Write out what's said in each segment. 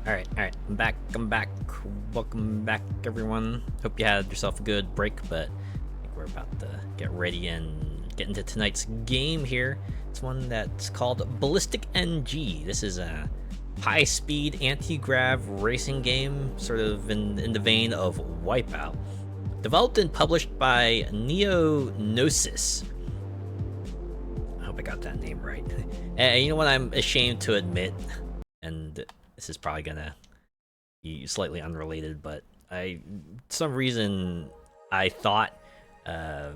Alright, I'm back. Welcome back, everyone. Hope you had yourself a good break, but I think we're about to get ready and get into tonight's game here. It's one that's called BallisticNG. This is a high-speed anti-grav racing game, sort of in the vein of Wipeout. Developed and published by Gnosis. I hope I got that name right. And you know what I'm ashamed to admit, and this is probably gonna be slightly unrelated, but some reason I thought that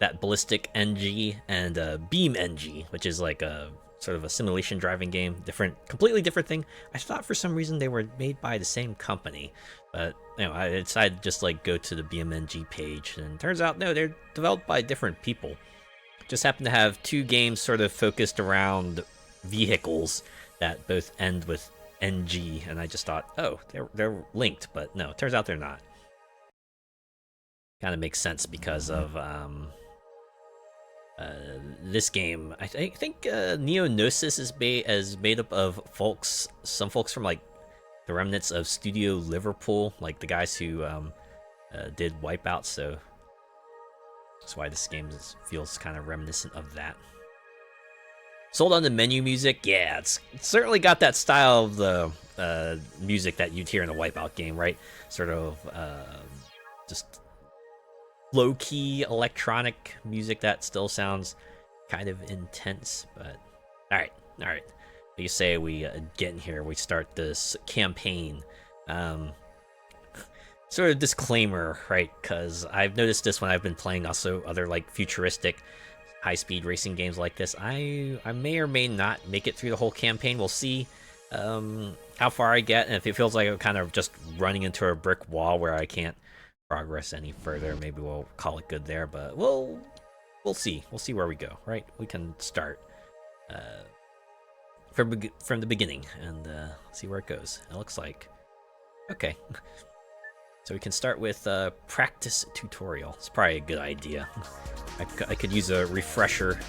BallisticNG and BeamNG, which is like a sort of a simulation driving game, completely different thing. I thought for some reason they were made by the same company, but you know, I decided to just like go to the BeamNG page, and turns out no, they're developed by different people. Just happen to have two games sort of focused around vehicles that both end with NG, and I just thought, oh, they're linked, but no, it turns out they're not. Kind of makes sense because of this game. I think Gnosis is made up of some folks from like the remnants of Studio Liverpool, like the guys who did Wipeout, so that's why this game feels kind of reminiscent of that. Sold on the menu music, yeah, it's certainly got that style of the music that you'd hear in a Wipeout game, right? Sort of just low-key electronic music that still sounds kind of intense, but alright. You say we get in here, we start this campaign. Sort of disclaimer, right? Because I've noticed this when I've been playing also other like futuristic high-speed racing games like this. I may or may not make it through the whole campaign. We'll see how far I get, and if it feels like I'm kind of just running into a brick wall where I can't progress any further, maybe we'll call it good there. But we'll see. We'll see where we go. Right? We can start from the beginning and see where it goes. It looks like okay. So we can start with practice tutorial. It's probably a good idea. I could use a refresher.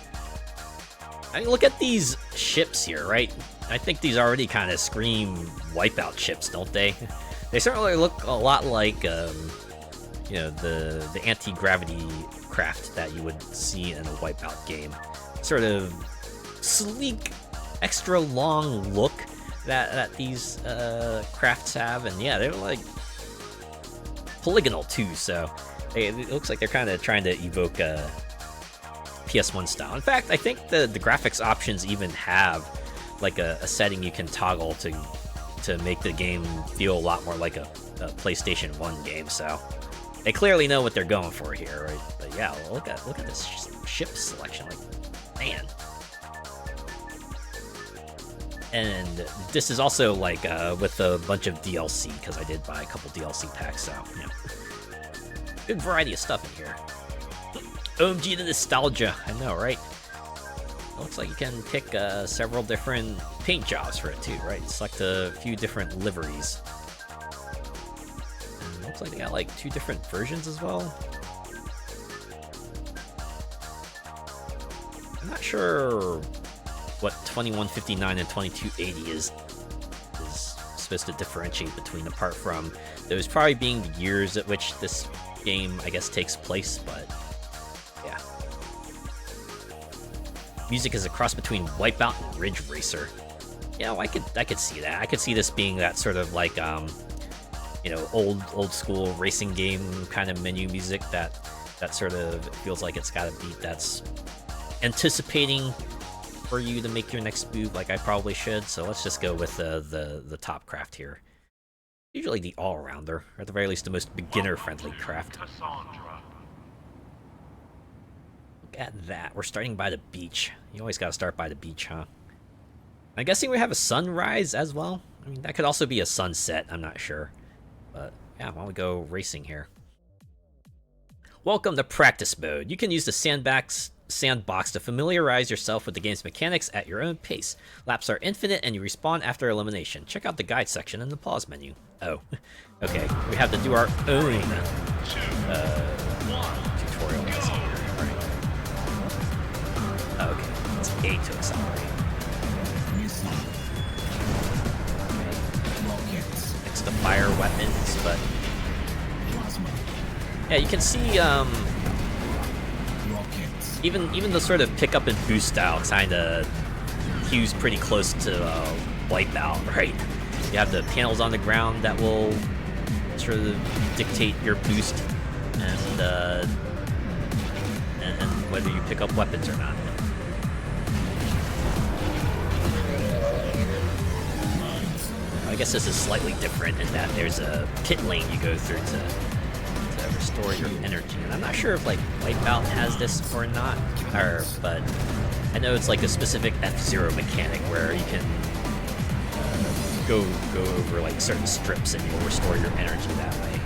I mean, look at these ships here, right? I think these already kind of scream Wipeout ships, don't they? They certainly look a lot like, you know, the anti-gravity craft that you would see in a Wipeout game. Sort of sleek, extra long look that these crafts have, and yeah, they're like polygonal too, so it looks like they're kind of trying to evoke PS1 style. In fact, I think the graphics options even have like a setting you can toggle to make the game feel a lot more like a PlayStation 1 game, so they clearly know what they're going for here, right? But yeah, look at this ship selection, like, man. And this is also like with a bunch of DLC, because I did buy a couple DLC packs, so yeah. Good variety of stuff in here. OMG the nostalgia, I know, right? It looks like you can pick several different paint jobs for it too, right? Select a few different liveries. And it looks like they got like 2 different versions as well. I'm not sure what 2159 and 2280 is supposed to differentiate between, apart from those probably being the years at which this game, I guess, takes place, but yeah. Music is a cross between Wipeout and Ridge Racer. Yeah, well, I could see that. I could see this being that sort of like you know, old school racing game kind of menu music that sort of feels like it's got a beat that's anticipating for you to make your next move, like I probably should. So let's just go with the top craft here. Usually the all-rounder, or at the very least the most beginner-friendly craft. Look at that. We're starting by the beach. You always gotta start by the beach, huh? I'm guessing we have a sunrise as well. I mean, that could also be a sunset, I'm not sure. But yeah, why don't we go racing here? Welcome to practice mode. You can use the sandbox to familiarize yourself with the game's mechanics at your own pace. Laps are infinite and you respawn after elimination. Check out the guide section in the pause menu. Oh, okay. We have to do our own tutorial lesson here. Right. Okay, it's A to accelerate. Okay. fire weapons, but yeah, you can see even the sort of pick up and boost style kind of cues pretty close to Wipeout, right? You have the panels on the ground that will sort of dictate your boost and whether you pick up weapons or not. I guess this is slightly different in that there's a pit lane you go through to restore your energy. And I'm not sure if like Wipeout has this or not, but I know it's like a specific F-Zero mechanic where you can go over like certain strips and you'll restore your energy that way.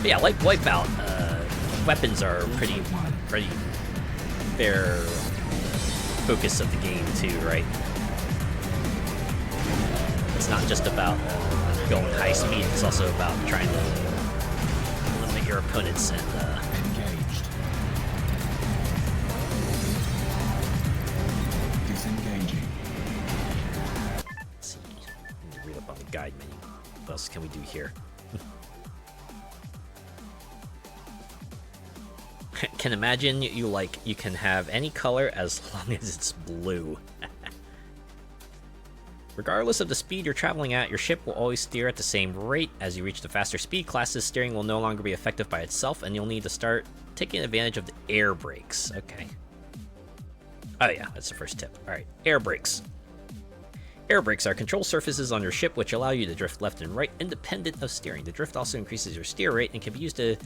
But yeah, like Wipeout, weapons are pretty fair focus of the game too, right? It's not just about going high speed, it's also about trying to limit your opponents and engaged. Disengaging. Let's see. I need to read up on the guide menu. What else can we do here? Can imagine you can have any color as long as it's blue. Regardless of the speed you're traveling at, your ship will always steer at the same rate. As you reach the faster speed classes, steering will no longer be effective by itself, and you'll need to start taking advantage of the air brakes. Okay. Oh yeah, that's the first tip. Alright, air brakes. Air brakes are control surfaces on your ship which allow you to drift left and right independent of steering. The drift also increases your steer rate and can be used to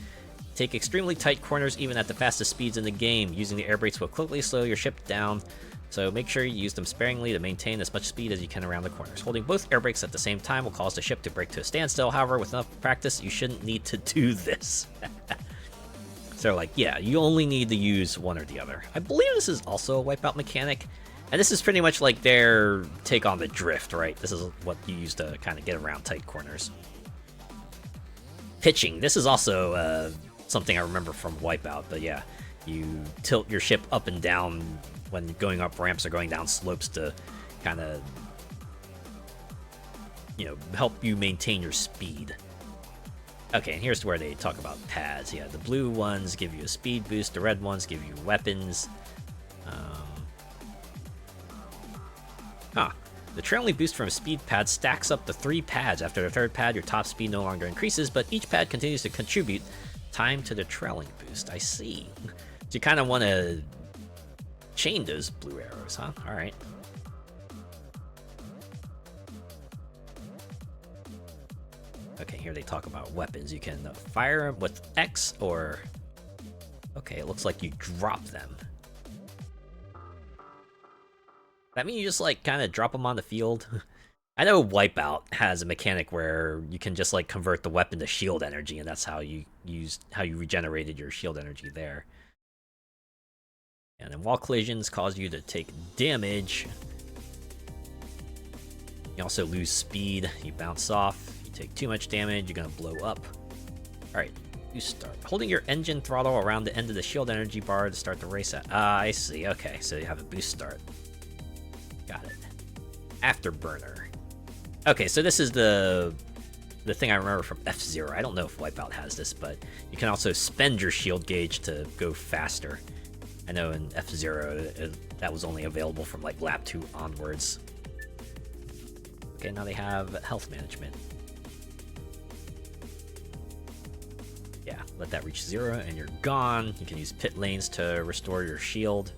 take extremely tight corners even at the fastest speeds in the game. Using the air brakes will quickly slow your ship down, so make sure you use them sparingly to maintain as much speed as you can around the corners. Holding both air brakes at the same time will cause the ship to brake to a standstill. However, with enough practice, you shouldn't need to do this. So like, yeah, you only need to use one or the other. I believe this is also a Wipeout mechanic, and this is pretty much like their take on the drift, right? This is what you use to kind of get around tight corners. Pitching. This is also something I remember from Wipeout, but yeah, you tilt your ship up and down when going up ramps or going down slopes to kind of, help you maintain your speed. Okay, and here's where they talk about pads. Yeah, the blue ones give you a speed boost, the red ones give you weapons. The trailing boost from a speed pad stacks up to 3 pads. After the 3rd pad, your top speed no longer increases, but each pad continues to contribute time to the trailing boost. I see. So you kind of want to chain those blue arrows, huh? Alright. Okay, here they talk about weapons. You can fire them with X or... Okay, it looks like you drop them. That mean you just like kind of drop them on the field? I know Wipeout has a mechanic where you can just like convert the weapon to shield energy, and that's how you regenerated your shield energy there. And then wall collisions cause you to take damage. You also lose speed. You bounce off. You take too much damage. You're gonna blow up. All right, you start holding your engine throttle around the end of the shield energy bar to start the race at. I see. Okay, so you have a boost start. Got it. Afterburner. Okay, so this is the thing I remember from F-Zero. I don't know if Wipeout has this, but you can also spend your shield gauge to go faster. I know in F-Zero that was only available from like lap 2 onwards. Okay, now they have health management. Yeah, let that reach 0 and you're gone. You can use pit lanes to restore your shield.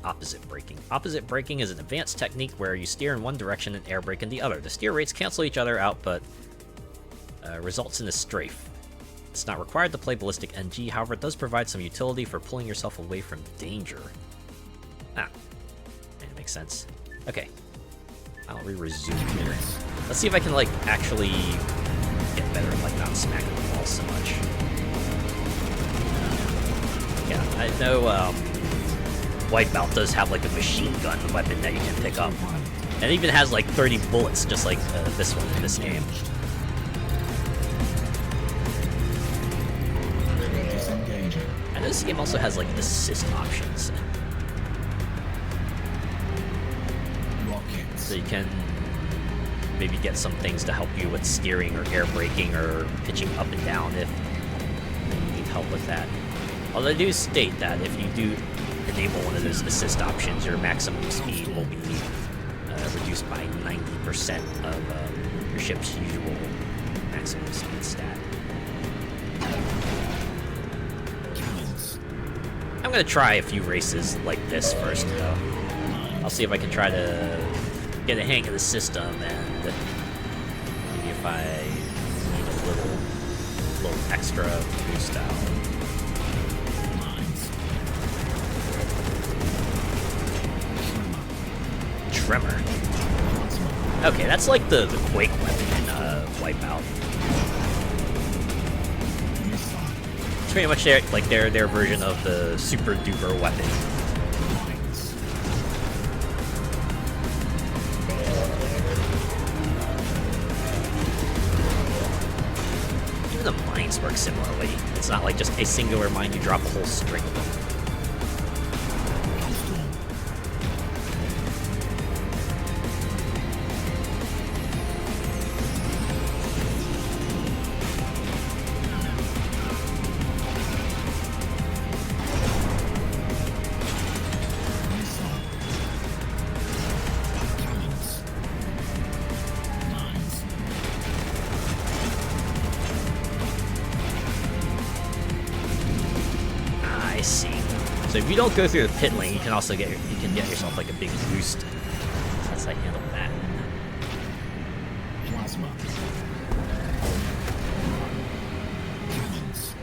Opposite braking. Opposite braking is an advanced technique where you steer in one direction and air brake in the other. The steer rates cancel each other out, but results in a strafe. It's not required to play BallisticNG, however it does provide some utility for pulling yourself away from danger. Ah, it makes sense. Okay, I'll resume here. Let's see if I can like actually get better at like not smacking the wall so much. Yeah, I know Wipeout does have like a machine gun weapon that you can pick up. And it even has like 30 bullets, just like this one in this game. And this game also has like assist options. Rockets. So you can maybe get some things to help you with steering or air braking or pitching up and down if you need help with that. Although they do state that if you do enable one of those assist options, your maximum speed will be reduced by 90% of your ship's usual maximum speed stat. I'm gonna try a few races like this first, though. I'll see if I can try to get a hang of the system, and maybe if I need a little extra boost out. Tremor. Okay, that's like the Quake weapon in Wipeout. It's pretty much their version of the super duper weapon. Even the mines work similarly. It's not like just a singular mine, you drop a whole string of them. I see. So if you don't go through the pit lane, you can also get yourself like a big boost. That's how I handle that. Plasma. Cannons.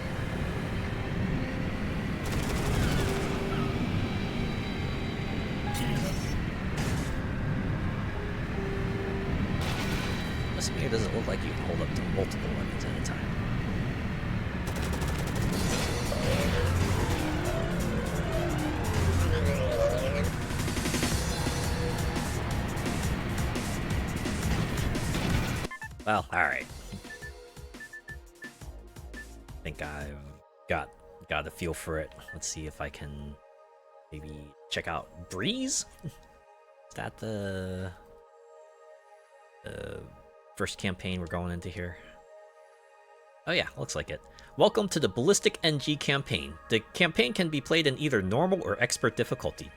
This here doesn't look like you can hold up to multiple weapons at a time. Well, alright. I think I've got a feel for it. Let's see if I can maybe check out Breeze? Is that the first campaign we're going into here? Oh yeah, looks like it. Welcome to the BallisticNG campaign. The campaign can be played in either normal or expert difficulty.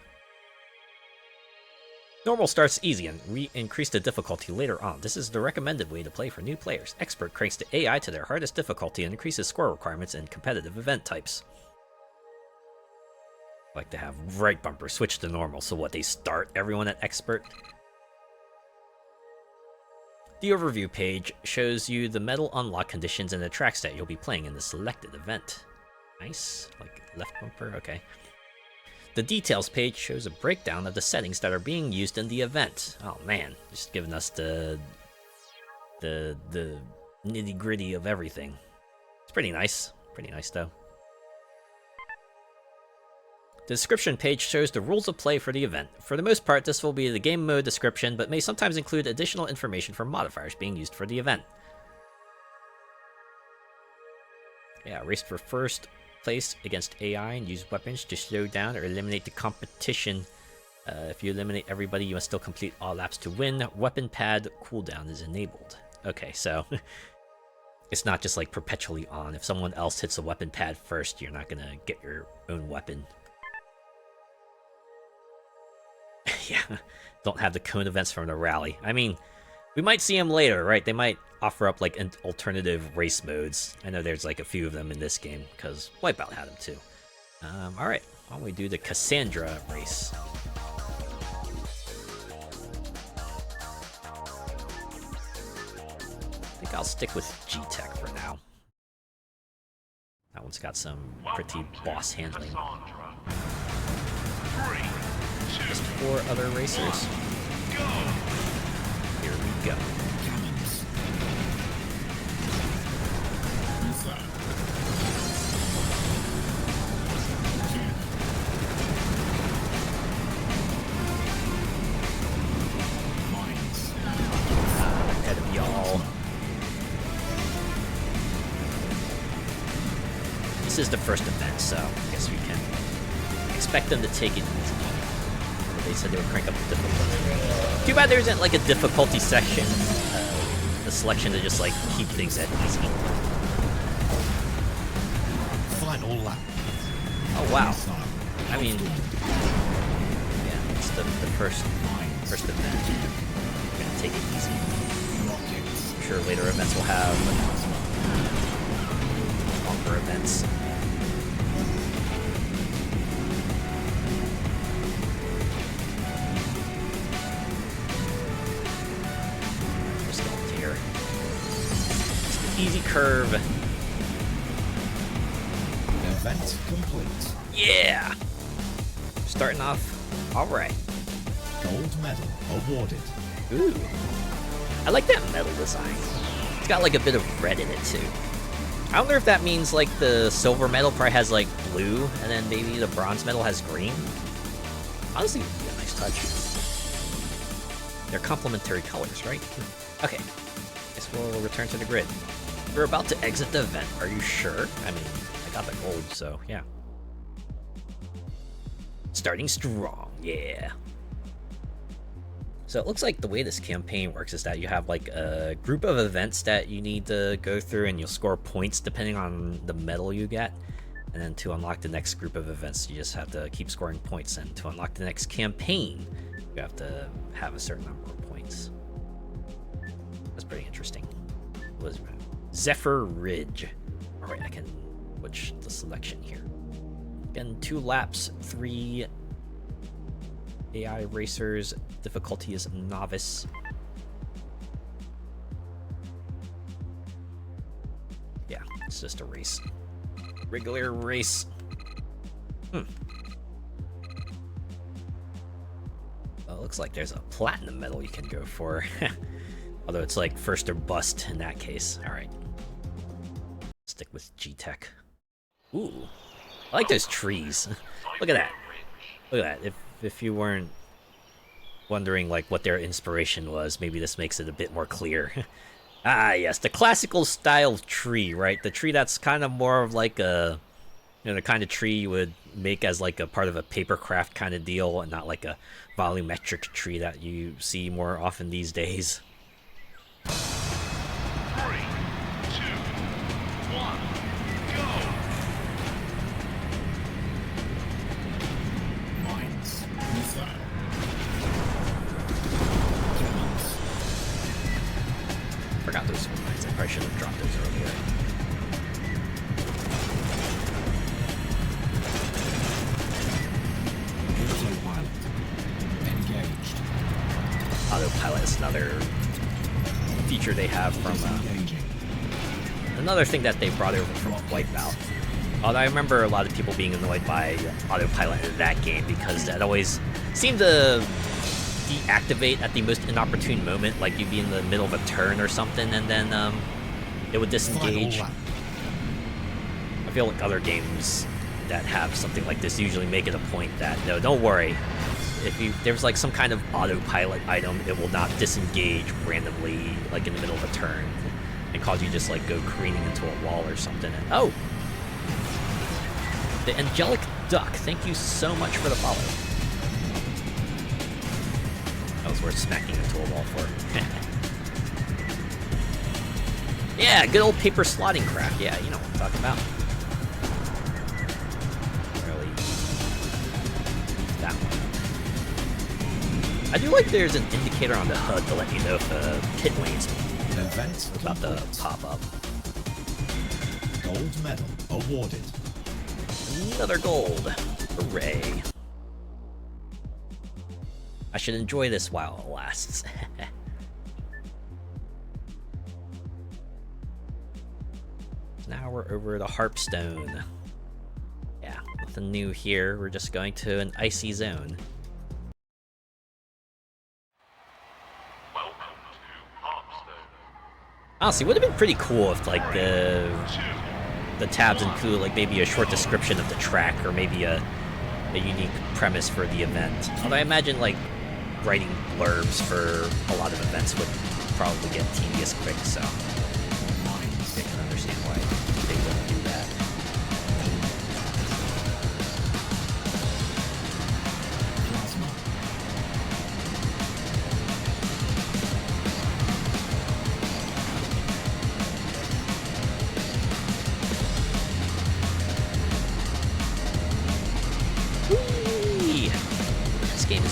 Normal starts easy, and we increase the difficulty later on. This is the recommended way to play for new players. Expert cranks the AI to their hardest difficulty and increases score requirements and competitive event types. I like to have right bumper switch to normal, so what, they start everyone at expert? The overview page shows you the medal unlock conditions and the tracks that you'll be playing in the selected event. Nice, like left bumper, okay. The details page shows a breakdown of the settings that are being used in the event. Oh man, just giving us the nitty-gritty of everything. It's pretty nice though. The description page shows the rules of play for the event. For the most part, this will be the game mode description, but may sometimes include additional information for modifiers being used for the event. Yeah, race for first place against AI and use weapons to slow down or eliminate the competition. If you eliminate everybody, you must still complete all laps to win. Weapon pad cooldown is enabled. Okay, so it's not just like perpetually on. If someone else hits a weapon pad first, you're not gonna get your own weapon. Yeah, don't have the cone events from the rally. I mean, we might see them later, right? They might offer up like alternative race modes. I know there's like a few of them in this game because Wipeout had them too. All right, why don't we do the Cassandra race? I think I'll stick with G-Tech for now. That one's got some pretty boss handling. Just 4 other racers. Here we go. Ahead of y'all. This is the first event, so I guess we can expect them to take it easy. They said they would crank up the difficulty. Too bad there isn't like a difficulty section, the selection to just like keep things at easy. Final lap. Oh wow! I mean, yeah, it's the first event. We're gonna take it easy. I'm sure later events will have longer events. Just going here. It's the easy curve. Event complete. Yeah! Starting off alright. Gold medal awarded. Ooh. I like that metal design. It's got like a bit of red in it too. I wonder if that means like the silver medal probably has like blue, and then maybe the bronze medal has green. Honestly, it would be a nice touch. They're complementary colors, right? Okay. Guess we'll return to the grid. We're about to exit the event. Are you sure? I mean, I got the gold, so yeah. Starting strong, yeah. So it looks like the way this campaign works is that you have like a group of events that you need to go through, and you'll score points depending on the medal you get. And then to unlock the next group of events, you just have to keep scoring points. And to unlock the next campaign, you have to have a certain number of points. That's pretty interesting. What is it? Zephyr Ridge. Alright, I can switch the selection here. Again, 2 laps, 3 AI racers. Difficulty is novice. Yeah, it's just a race. Regular race. Well, it looks like there's a platinum medal you can go for. Although it's like first or bust in that case. Alright. Stick with G-Tech. Ooh. I like those trees. Look at that. Look at that. If you weren't wondering like what their inspiration was, maybe this makes it a bit more clear. Ah, yes, the classical style tree, right? The tree that's kind of more of like a, you know, the kind of tree you would make as like a part of a paper craft kind of deal, and not like a volumetric tree that you see more often these days. 3, 2, 1, go! Mines. Missile. Forgot those were mines. I probably should have dropped those earlier. Autopilot. Engaged. Autopilot is another feature they have from Disengaging. another thing that they brought over from Wipeout. Although I remember a lot of people being annoyed by autopilot in that game because that always seemed to deactivate at the most inopportune moment, like you'd be in the middle of a turn or something, and then it would disengage. Final lap. I feel like other games that have something like this usually make it a point that, no, don't worry. If there's like some kind of autopilot item, it will not disengage randomly, like in the middle of a turn, and cause you just like go careening into a wall or something. And, oh! The Angelic Duck, thank you so much for the follow. That was worth smacking into a wall for. Yeah, good old paper slotting craft. Yeah, you know what I'm talking about. Really, that one. I do like there's an indicator on the HUD to let you know if a pit lane's Event about to complete. pop up. Gold medal awarded. Another gold. Hooray. I should enjoy this while it lasts. Now we're over the Harpstone. Yeah, nothing new here. We're just going to an icy zone. Welcome to Harpstone. Honestly, it would have been pretty cool if like the tabs include like maybe a short description of the track, or maybe a unique premise for the event. Although I imagine like writing blurbs for a lot of events would probably get tedious quick, so I can understand why they wouldn't do that.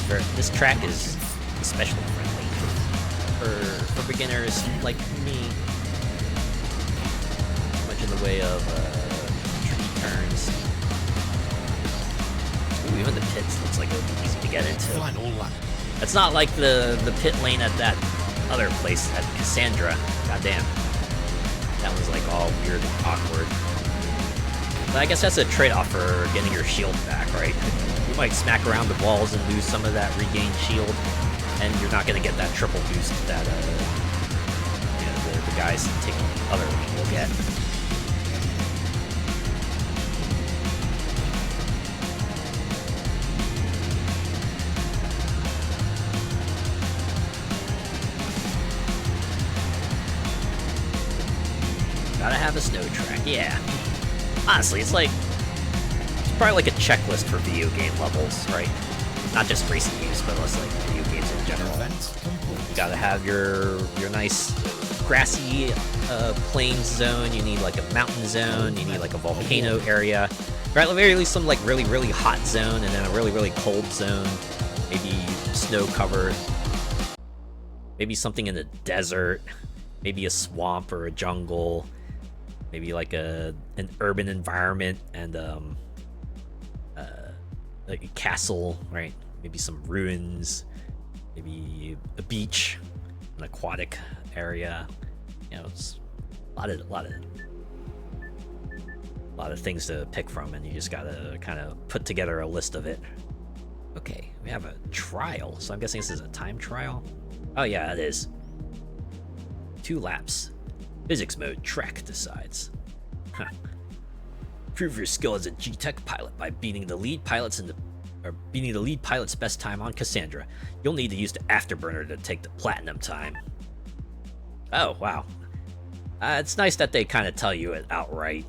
this track is especially friendly for beginners like me. Much in the way of tree turns. Ooh, even the pits looks like it would be easy to get into. Final lap. It's not like the pit lane at that other place at Cassandra. Goddamn. That was like all weird and awkward. But I guess that's a trade-off for getting your shield back, right? You might smack around the walls and lose some of that regained shield, and you're not gonna get that triple boost that the guys taking the other lane will get. Gotta have a snow track, yeah. Honestly, it's probably like a checklist for video game levels, right? Not just racing games, but also like video games in general. You gotta have your nice grassy plains zone. You need like a mountain zone. You need like a volcano area. Right, at the very least some like really hot zone, and then a really cold zone. Maybe snow covered. Maybe something in the desert. Maybe a swamp or a jungle. Maybe like an urban environment and like a castle, right? Maybe some ruins, maybe a beach, an aquatic area. You know, it's a lot of things to pick from, and you just gotta kind of put together a list of it. Okay, we have a trial, so I'm guessing this is a time trial. Oh yeah, it is. 2 laps. Physics mode track decides. Huh. Prove your skill as a G-Tech pilot by beating the lead pilot's best time on Cassandra. You'll need to use the afterburner to take the platinum time. Oh wow. It's nice that they kind of tell you it outright.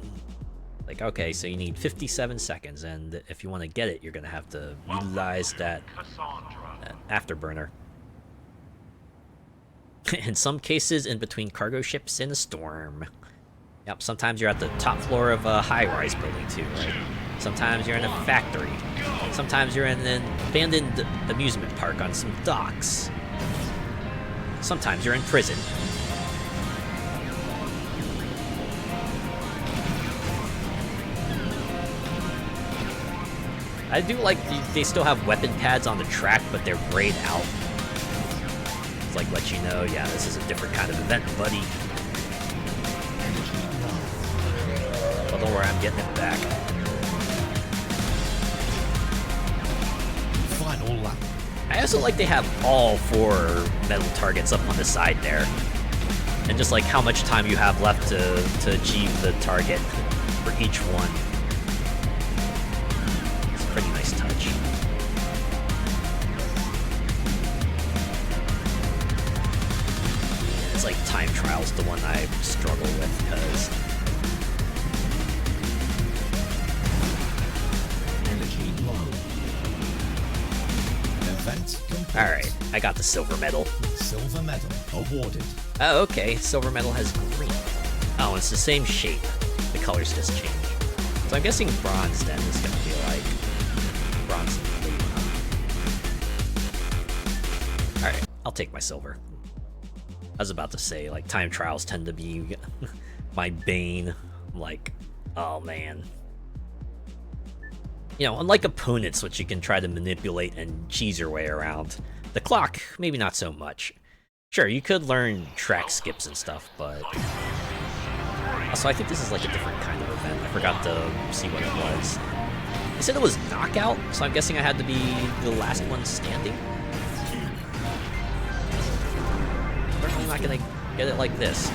Like, okay, so you need 57 seconds, and if you want to get it, you're gonna have to utilize that afterburner. In some cases, in between cargo ships in a storm. Yep, sometimes you're at the top floor of a high-rise building too, right? Sometimes you're in a factory. Sometimes you're in an abandoned amusement park on some docks. Sometimes you're in prison. I do like they still have weapon pads on the track, but they're grayed out. It's like let you know, yeah, this is a different kind of event, buddy. But don't worry, I'm getting it back. Final lap. I also like they have all 4 metal targets up on the side there. And just like how much time you have left to achieve the target for each one. It's a pretty nice touch. It's like time trials, the one I struggle with, because Energy low. Event complete. alright, I got the silver medal. Silver medal awarded. Oh, okay, silver medal has green. Oh, it's the same shape. The colors just change. So I'm guessing bronze then is gonna be like bronze and blue. Alright, I'll take my silver. I was about to say, like, time trials tend to be my bane. I'm like, oh man. You know, unlike opponents, which you can try to manipulate and cheese your way around, the clock, maybe not so much. Sure, you could learn track skips and stuff, but also I think this is like a different kind of event. I forgot to see what it was. They said it was knockout, so I'm guessing I had to be the last one standing. I'm not gonna get it like this.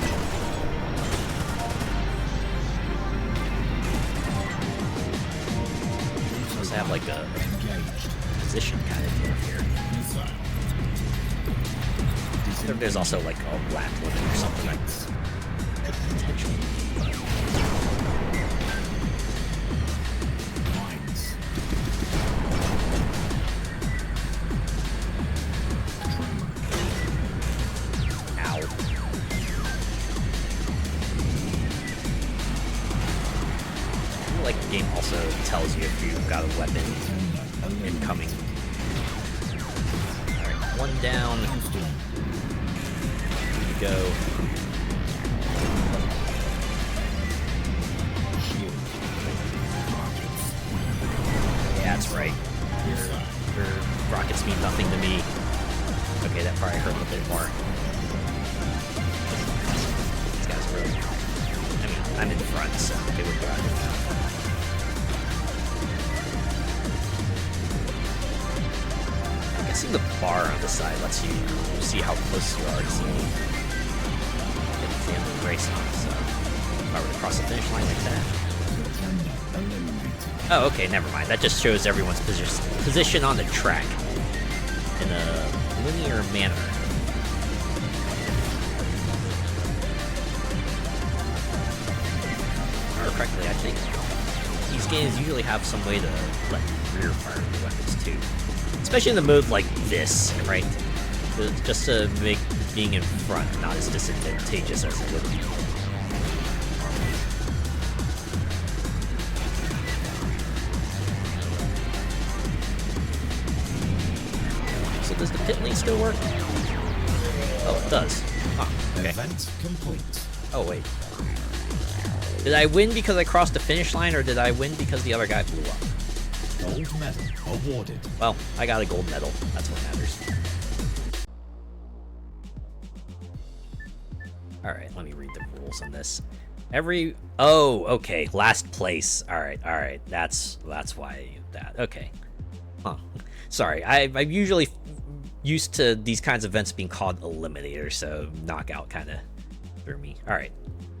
Supposed to have like a position kind of deal here. There's also like a lap limit or something that could potentially be. Ow. I feel like the game also tells you if you've got a weapon incoming. One down. Here we go. Yeah, that's right. Your rockets mean nothing to me. Okay, that probably hurt a little bit more. These guys are really... I mean, I'm in front, so they would go out here now. I'm guessing the bar on the side lets you see how close you are to get the family race on, so if I were to cross the finish line like that. Oh, okay, never mind. That just shows everyone's position on the track in a linear manner. Or correctly, I think these games usually have some way to let rear fire the weapons too. Especially in a mode like this, right? Just to make being in front not as disadvantageous as it would be. So does the pit lane still work? Oh, it does. Huh, okay. Event complete. Oh, wait. Did I win because I crossed the finish line, or did I win because the other guy blew up? Gold medal awarded. Well, I got a gold medal. That's what matters. Alright, let me read the rules on this. Oh, okay. Last place. Alright. That's why that. Okay. Huh. Sorry, I'm usually used to these kinds of events being called eliminator, so knockout kind of threw me. Alright.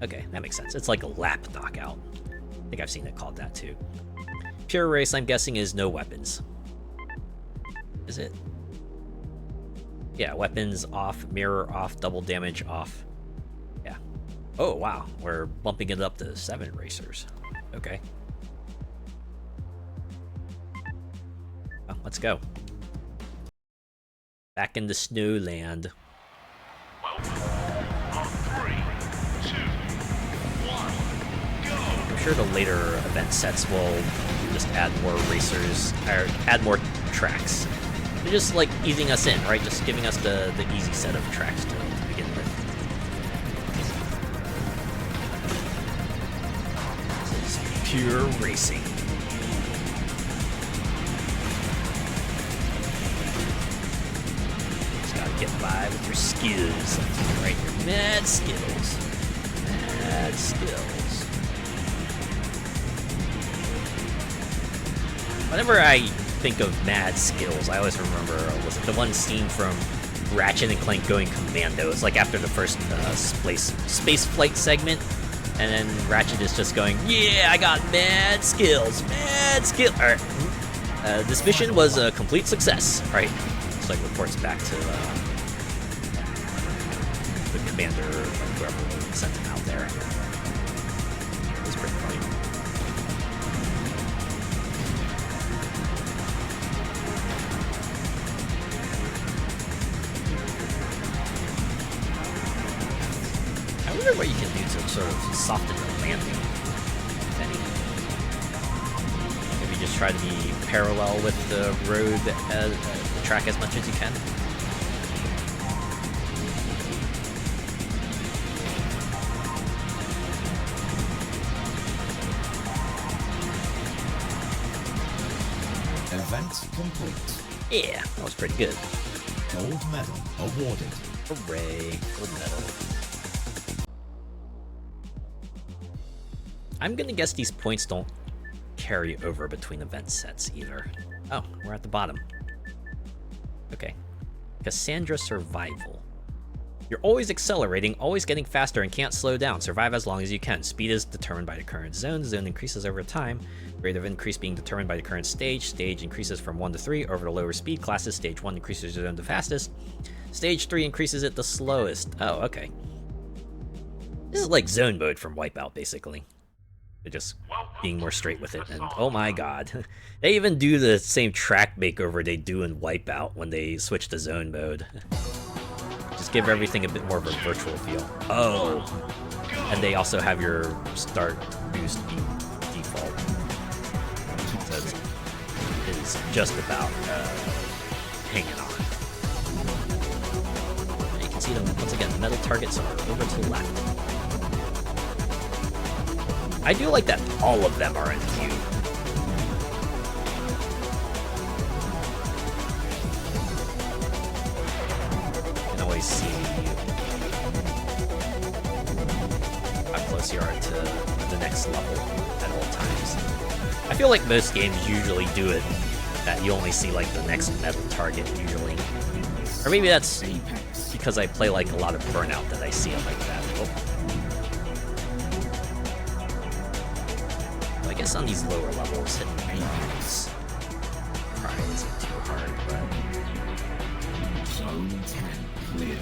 Okay, that makes sense. It's like a lap knockout. I think I've seen it called that too. Pure race, I'm guessing, is no weapons. Is it? Yeah, weapons off, mirror off, double damage off. Yeah. Oh, wow. We're bumping it up to 7 racers. Okay. Well, let's go. Back in the snowland. Welcome. On 3, 2, 1, go! I'm sure the later event sets will just add more racers, or add more tracks. They're just like easing us in, right? Just giving us the easy set of tracks to begin with. This is pure racing. Just gotta get by with your skills, right? Your mad skills. Mad skills. Whenever I think of mad skills, I always remember, was it the one scene from Ratchet and Clank going commando? It's like after the first space flight segment, and then Ratchet is just going, yeah, I got mad skills, mad skill. Alright, this mission was a complete success, right? It's like reports back to the commander or whoever sent him out there. It was pretty funny. I wonder what you can do to sort of soften the landing, if any. Maybe just try to be parallel with the road, the track as much as you can. Event complete. Yeah, that was pretty good. Gold medal awarded. Hooray, gold medal. I'm gonna guess these points don't carry over between event sets either. Oh, we're at the bottom. Okay. Cassandra Survival. You're always accelerating, always getting faster, and can't slow down. Survive as long as you can. Speed is determined by the current zone. The zone increases over time. Rate of increase being determined by the current stage. Stage increases from 1 to 3 over the lower speed classes. Stage 1 increases your zone the fastest. Stage 3 increases it the slowest. Oh, okay. This is like zone mode from Wipeout, basically. They're just being more straight with it. And oh my god. They even do the same track makeover they do in Wipeout when they switch to zone mode. Just give everything a bit more of a virtual feel. Oh. And they also have your start boost being default. So it's just about hanging on. see them once again. The metal targets are over to the left. I do like that all of them are in view. You can always see how close you are to the next level at all times. I feel like most games usually do it that you only see like the next metal target usually. Or maybe that's because I play like a lot of Burnout that I see it like that. Oh. I guess on these lower levels, hitting Apex probably isn't too hard, but Zone 10 clear.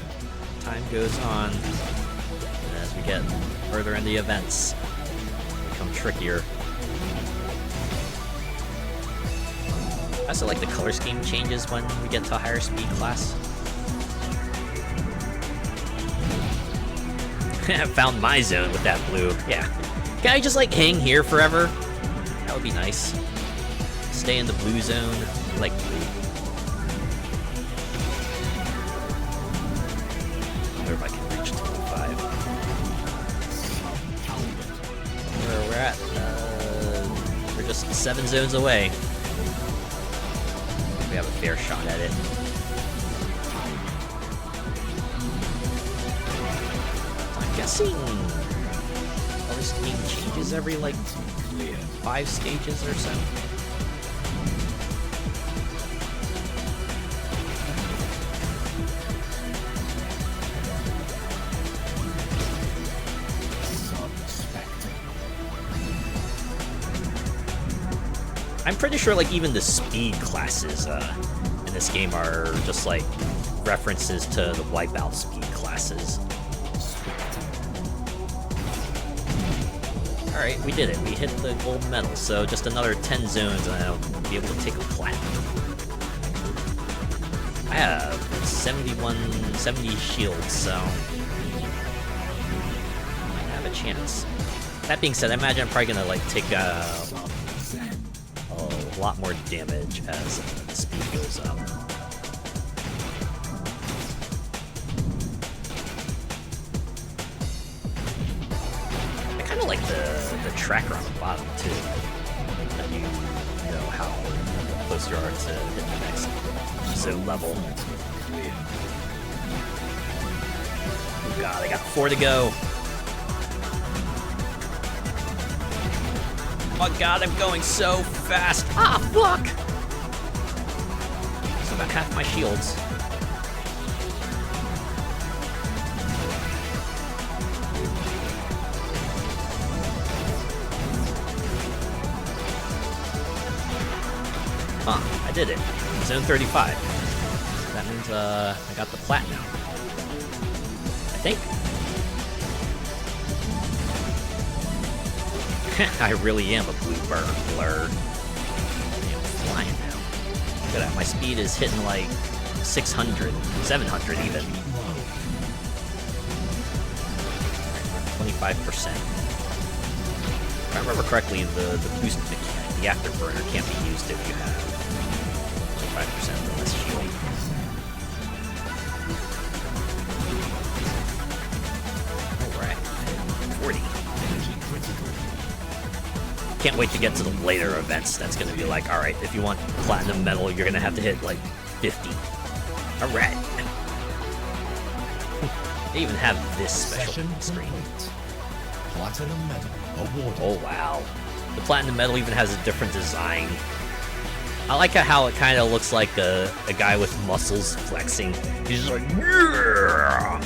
time goes on, and as we get further in the events, they become trickier. I also like the color scheme changes when we get to a higher speed class. I found my zone with that blue. Yeah. Can I just like hang here forever? That would be nice. Stay in the blue zone. I like blue. I wonder if I can reach 25. Where we're at? We're just 7 zones away. We have a fair shot at it. I'm guessing all this game changes every like 5 stages or so. I'm pretty sure like even the speed classes in this game are just like references to the Wipeout speed classes. Alright, we did it. We hit the gold medal, so just another 10 zones and I'll be able to take a platinum. I have 70 shields, so I have a chance. That being said, I imagine I'm probably gonna like take a lot more damage as the speed goes up. I kind of like the tracker on the bottom too. That you know how close you are to hit the next zone level. Oh god, I got 4 to go. Oh god, I'm going so fast! Ah, fuck! So about half my shields. Huh, I did it. Zone 35. That means, I got the platinum. I think. I really am a blue blur. I am flying now. Look at that, my speed is hitting like 600, 700 even. 25%. If I remember correctly, the boost mechanic, the afterburner, can't be used if you have 25% or less shield. Alright, 40. Can't wait to get to the later events. That's gonna be like, alright, if you want platinum medal, you're gonna have to hit like 50. Alright. They even have this special screen. Platinum medal awarded. Oh wow. The platinum medal even has a different design. I like how it kind of looks like a guy with muscles flexing. He's just like, yeah!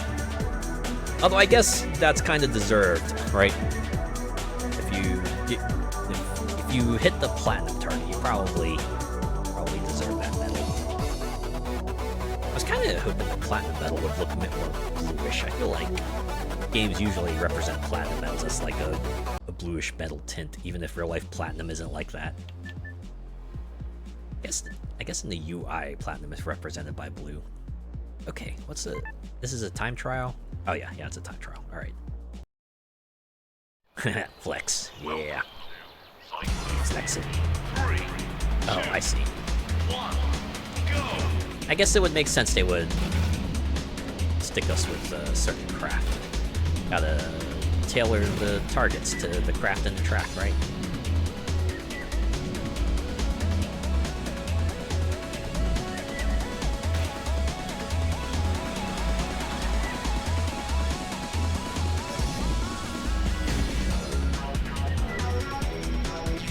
Although I guess that's kind of deserved, right? If you hit the platinum target, you probably deserve that medal. I was kind of hoping the platinum medal would look a bit more bluish. I feel like games usually represent platinum medals as like a bluish metal tint, even if real life platinum isn't like that. I guess in the UI, platinum is represented by blue. Okay, this is a time trial? Oh yeah, it's a time trial. All right. Flex, yeah. Flex it. Oh, I see. I guess it would make sense they would stick us with a certain craft. Gotta tailor the targets to the craft and the track, right?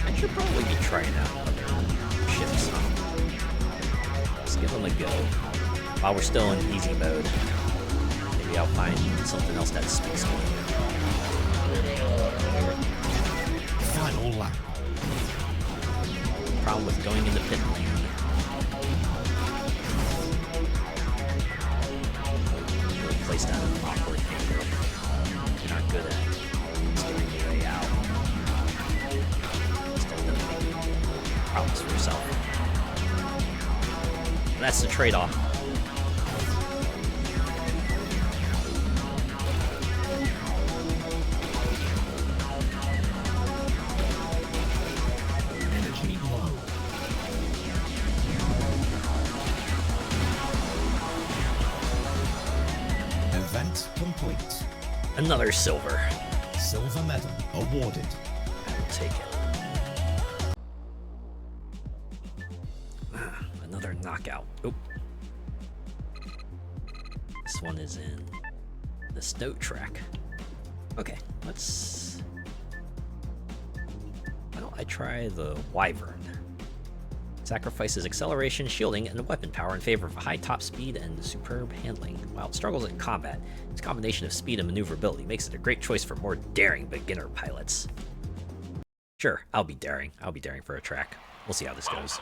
I should probably be trying out other ships. Let's give them a go. While we're still in easy mode, maybe I'll find something else that speaks to me. Final lap. Problem with going into pit lane. Really placed at an awkward angle. You're not good at steering your way out. Still making problems for yourself. That's the trade-off. Energy low. Event complete. Another silver. Silver medal awarded. I'll take it. Another knockout. Oop. This one is in the snow track. Okay, let's... Why don't I try the Wyvern? Sacrifices acceleration, shielding, and weapon power in favor of high top speed and superb handling. While it struggles in combat, its combination of speed and maneuverability makes it a great choice for more daring beginner pilots. Sure, I'll be daring. I'll be daring for a track. We'll see how this goes.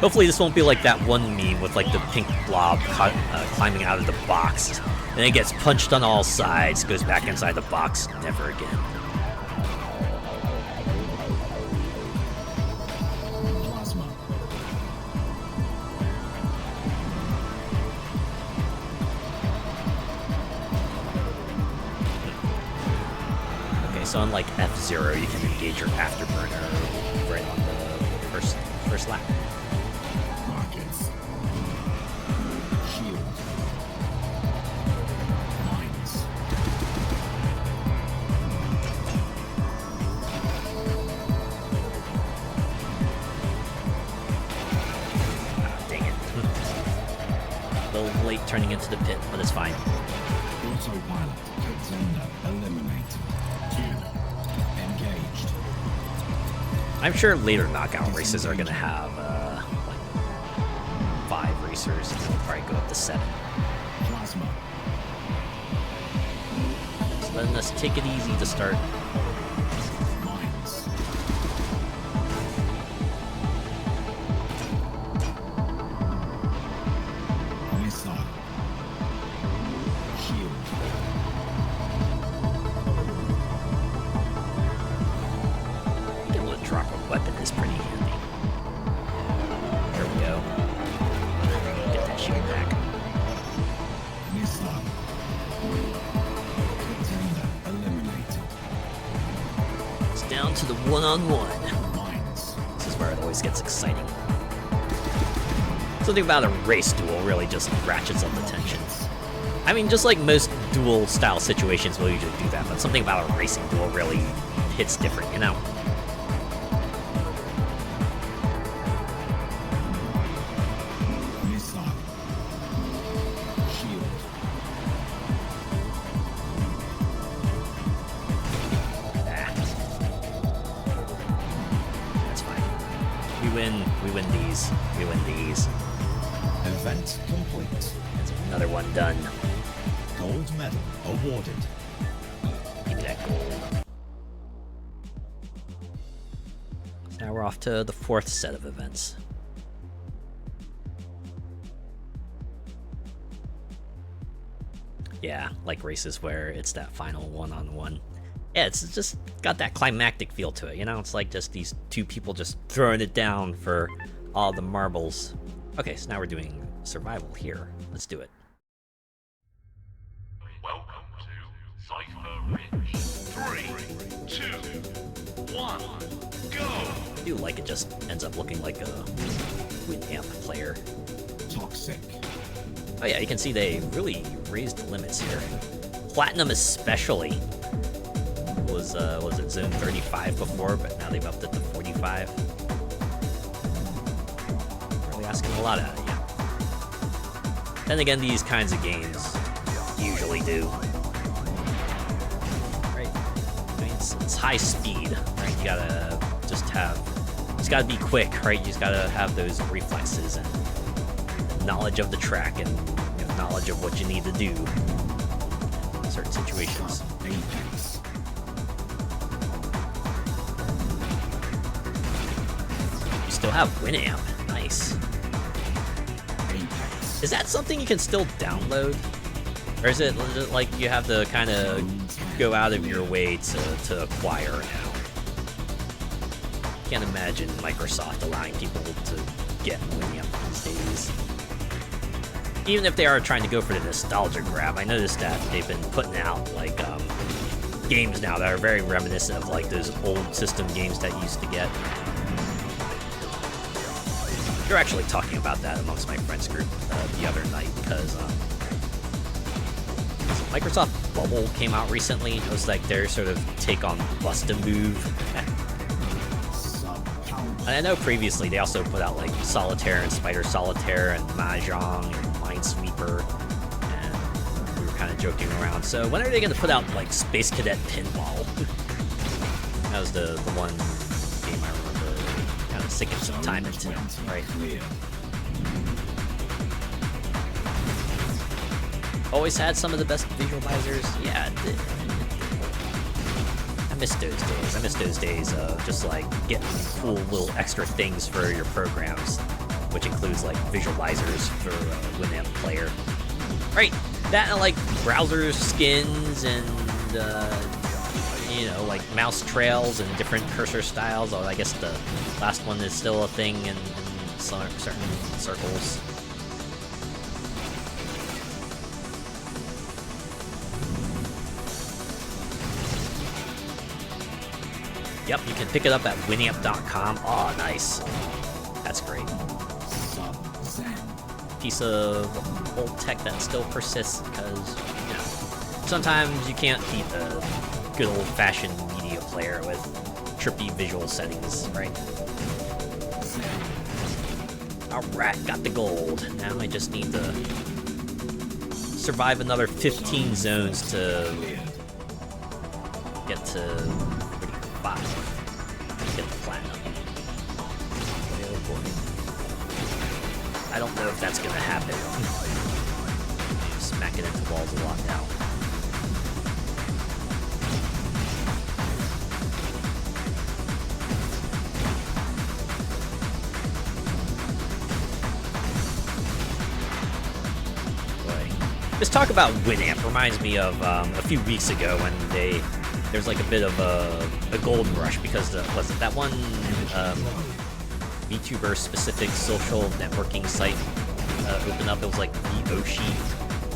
Hopefully this won't be like that one meme with like the pink blob climbing out of the box, and it gets punched on all sides, goes back inside the box, never again. Plasma. Okay, so unlike F-Zero, you can engage your afterburner right on the first lap. Markets. Shield. Mines. Ah, dang it. A little late turning into the pit, but it's fine. Autopilot. Contender eliminated. 2. Engaged. I'm sure later knockout races are gonna have like 5 racers, and they'll probably go up to 7. Plasma. So then let's take it easy to start. Mines. Missile. Shield. Being able to drop a weapon is pretty handy. There we go. Get that shield back. Missile. Contender eliminated. It's down to the one-on-one. Mines. This is where it always gets exciting. Something about a race duel really just ratchets up the tension. I mean, just like most duel-style situations will usually do that, but something about a racing duel really hits different, you know? Missile. Shield. Ah. That's fine. We win these. We win these. Event complete. That's another one done. Gold medal awarded. Give me that gold. So now we're off to the 4th set of events. Yeah, like races where it's that final one-on-one. Yeah, it's just got that climactic feel to it, you know? It's like just these two people just throwing it down for all the marbles. Okay, so now we're doing survival here. Let's do it. Welcome to Cypher Ridge. 3, 2, 1, go! I do like it just ends up looking like a Winamp player. toxic. Oh yeah, you can see they really raised the limits here. Platinum especially was it zone 35 before, but now they've upped it to 45. Really asking a lot out of you. Then again, these kinds of games usually do. Right? I mean, it's high speed, right? You gotta just gotta be quick, right? You just gotta have those reflexes and knowledge of the track and knowledge of what you need to do in certain situations. Apex. You still have Winamp. Nice. Apex. Is that something you can still download? Or is it like you have to kind of go out of your way to acquire now? Can't imagine Microsoft allowing people to get Winamp these days. Even if they are trying to go for the nostalgia grab, I noticed that they've been putting out like games now that are very reminiscent of like those old system games that you used to get. We were actually talking about that amongst my friends group the other night because Microsoft Bubble came out recently. It was like their sort of take on Bust-A-Move. And I know previously they also put out like Solitaire and Spider Solitaire and Mahjong and Minesweeper, and we were kind of joking around. So when are they going to put out like Space Cadet Pinball? That was the one game I remember kind of sinking some time into, right? Always had some of the best visualizers. Yeah, it did. I miss those days. I miss those days of just like getting cool little extra things for your programs, which includes like visualizers for Winamp Player. Right, that and like browser skins and like mouse trails and different cursor styles. Although I guess the last one is still a thing in certain circles. Yep, you can pick it up at winamp.com. Oh, nice. That's great. Piece of old tech that still persists because, sometimes you can't beat the good old-fashioned media player with trippy visual settings, right? Alright, got the gold. Now I just need to survive another 15 zones to get to 45. Get the platinum. Oh boy. I don't know if that's gonna happen. Smacking into walls a lot now. This talk about Winamp reminds me of a few weeks ago when there's like a bit of a gold rush because was it that one VTuber specific social networking site opened up? It was like Vyoshi,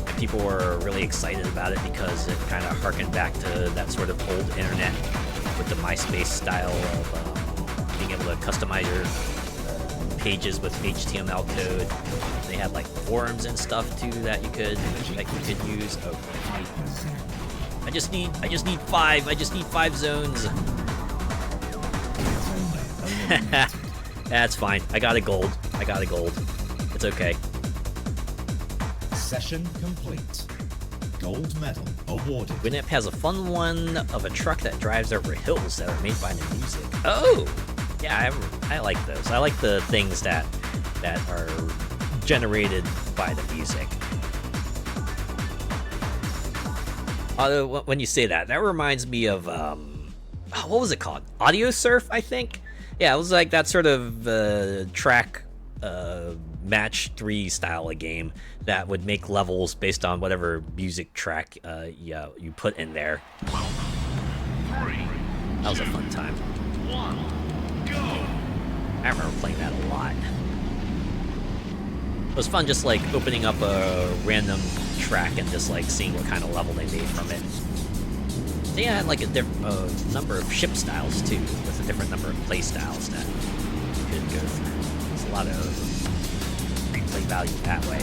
and people were really excited about it because it kind of harkened back to that sort of old internet with the MySpace style of being able to customize your pages with HTML code. They had like forums and stuff too that you could use. Oh, I just need 5. I just need 5 zones. That's fine. I got a gold. It's okay. Session complete. Gold medal awarded. Winamp has a fun one of a truck that drives over hills that are made by the music. Oh! Yeah, I like those. I like the things that are generated by the music. Although, when you say that reminds me of, what was it called? Audio Surf, I think? Yeah, it was like that sort of track match 3 style of game that would make levels based on whatever music track you put in there. 3, That was a fun time. 1, go! I remember playing that a lot. It was fun just like opening up a random track and just like seeing what kind of level they made from it. They had like a number of ship styles too, with a different number of play styles that you could go through. There's a lot of replay value that way.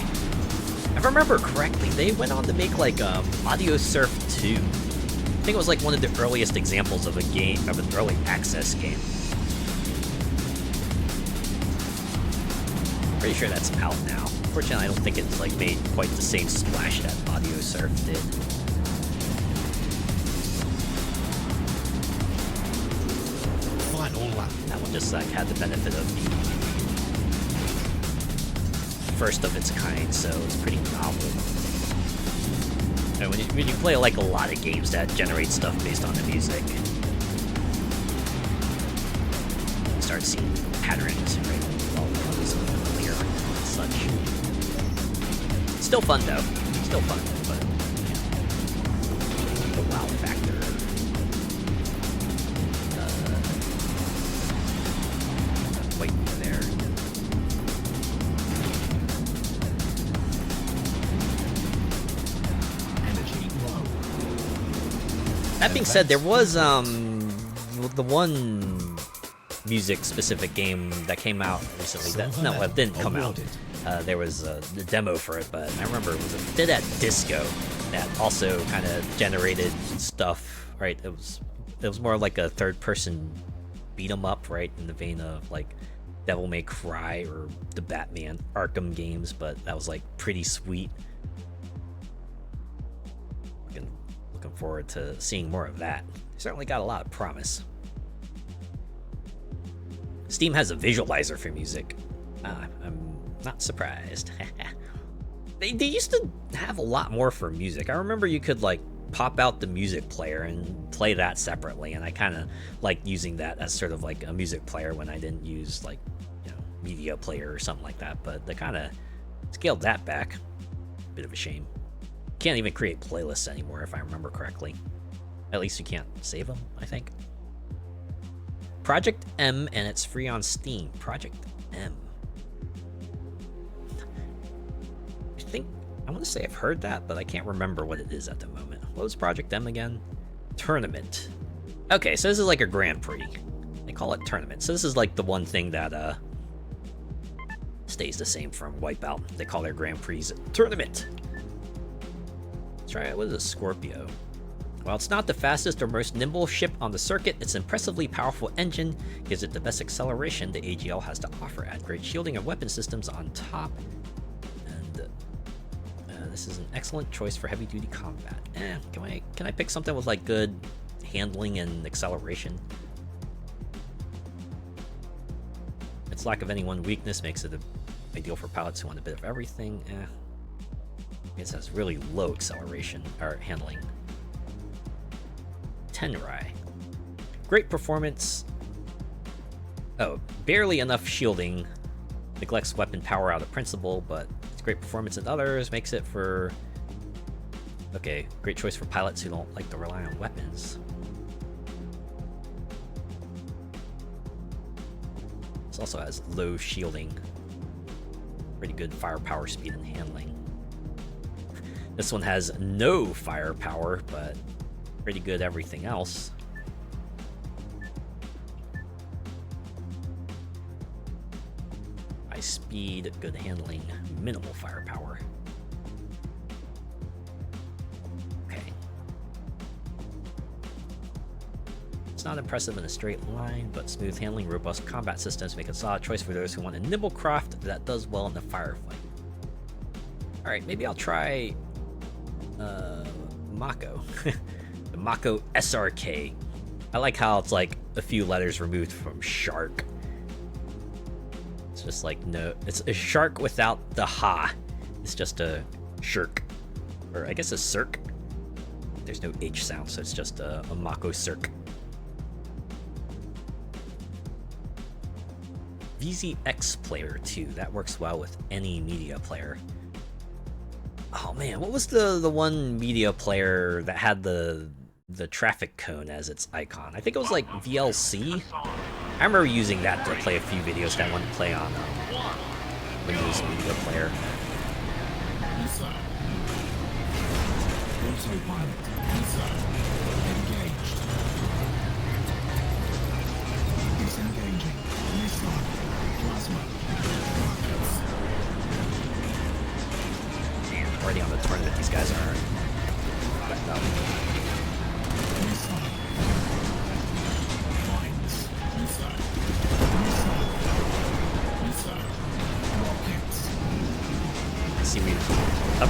If I remember correctly, they went on to make like Audio Surf 2. I think it was like one of the earliest examples of a game, of an early access game. Pretty sure that's out now. Unfortunately, I don't think it's like made quite the same splash that Audio Surf did. Final lap. That one just like had the benefit of being first of its kind, so it's pretty novel. And when you play like a lot of games that generate stuff based on the music, you start seeing patterns, right? All those clear and such. Still fun though. Still fun, but the wow factor. Wait there. Energy low. That being said, there was the one music-specific game that came out recently. It didn't come out. There was the demo for it, but I remember it was a bit at Disco that also kind of generated stuff. Right? It was more like a third-person beat 'em up, right, in the vein of like Devil May Cry or the Batman Arkham games, but that was like pretty sweet. Looking forward to seeing more of that. Certainly got a lot of promise. Steam has a visualizer for music. I'm not surprised. They used to have a lot more for music. I remember you could like pop out the music player and play that separately, and I kind of liked using that as sort of like a music player when I didn't use like, you know, media player or something like that. But they kind of scaled that back. Bit of a shame. Can't even create playlists anymore, if I remember correctly. At least you can't save them, I think. Project M, and it's free on Steam. Project M. I want to say I've heard that, but I can't remember what it is at the moment. What was Project M again? Tournament. Okay, so this is like a Grand Prix. They call it tournament. So this is like the one thing that stays the same from Wipeout. They call their Grand Prix tournament. Let's try it. What is a Scorpio? While it's not the fastest or most nimble ship on the circuit, its impressively powerful engine gives it the best acceleration the AGL has to offer. Add great shielding and weapon systems on top. This is an excellent choice for heavy-duty combat. Can I pick something with like good handling and acceleration? Its lack of any one weakness makes it ideal for pilots who want a bit of everything. It has really low acceleration or handling. Tenrai. Great performance. Oh, barely enough shielding. Neglects weapon power out of principle, but great performance in others makes it for... Okay, great choice for pilots who don't like to rely on weapons. This also has low shielding. Pretty good firepower, speed, and handling. This one has no firepower, but pretty good everything else. Speed, good handling, minimal firepower. Okay. It's not impressive in a straight line, but smooth handling, robust combat systems make a solid choice for those who want a nimble craft that does well in the firefight. Alright, maybe I'll try Mako. The Mako SRK. I like how it's like a few letters removed from shark. Just like, no, it's a shark without the ha. It's just a shirk, or I guess a circ. There's no H sound, so it's just a Mako circ. VZX player 2, that works well with any media player. Oh man, what was the one media player that had the traffic cone as its icon? I think it was like VLC. I remember using that to play a few videos that I wanted to play on Windows Media Player. Autopilot. Engaged. Disengaging. Missile. Plasma. Rockets.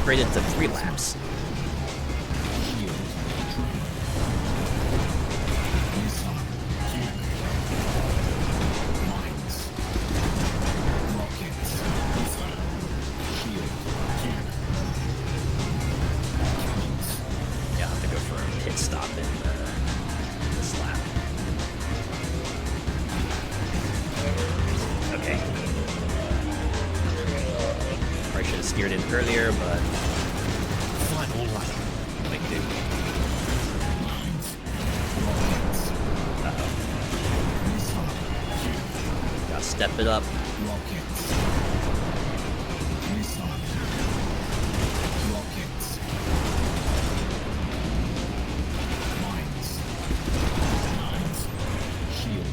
upgraded to 3 laps. Yeah, I'll have to go for a pit stop in this lap. Okay. Probably should have steered in earlier, but Final lap. like do. Uh-oh. Gotta step it up. Rockets. Missile. Rockets. Mines. Mines. Shield.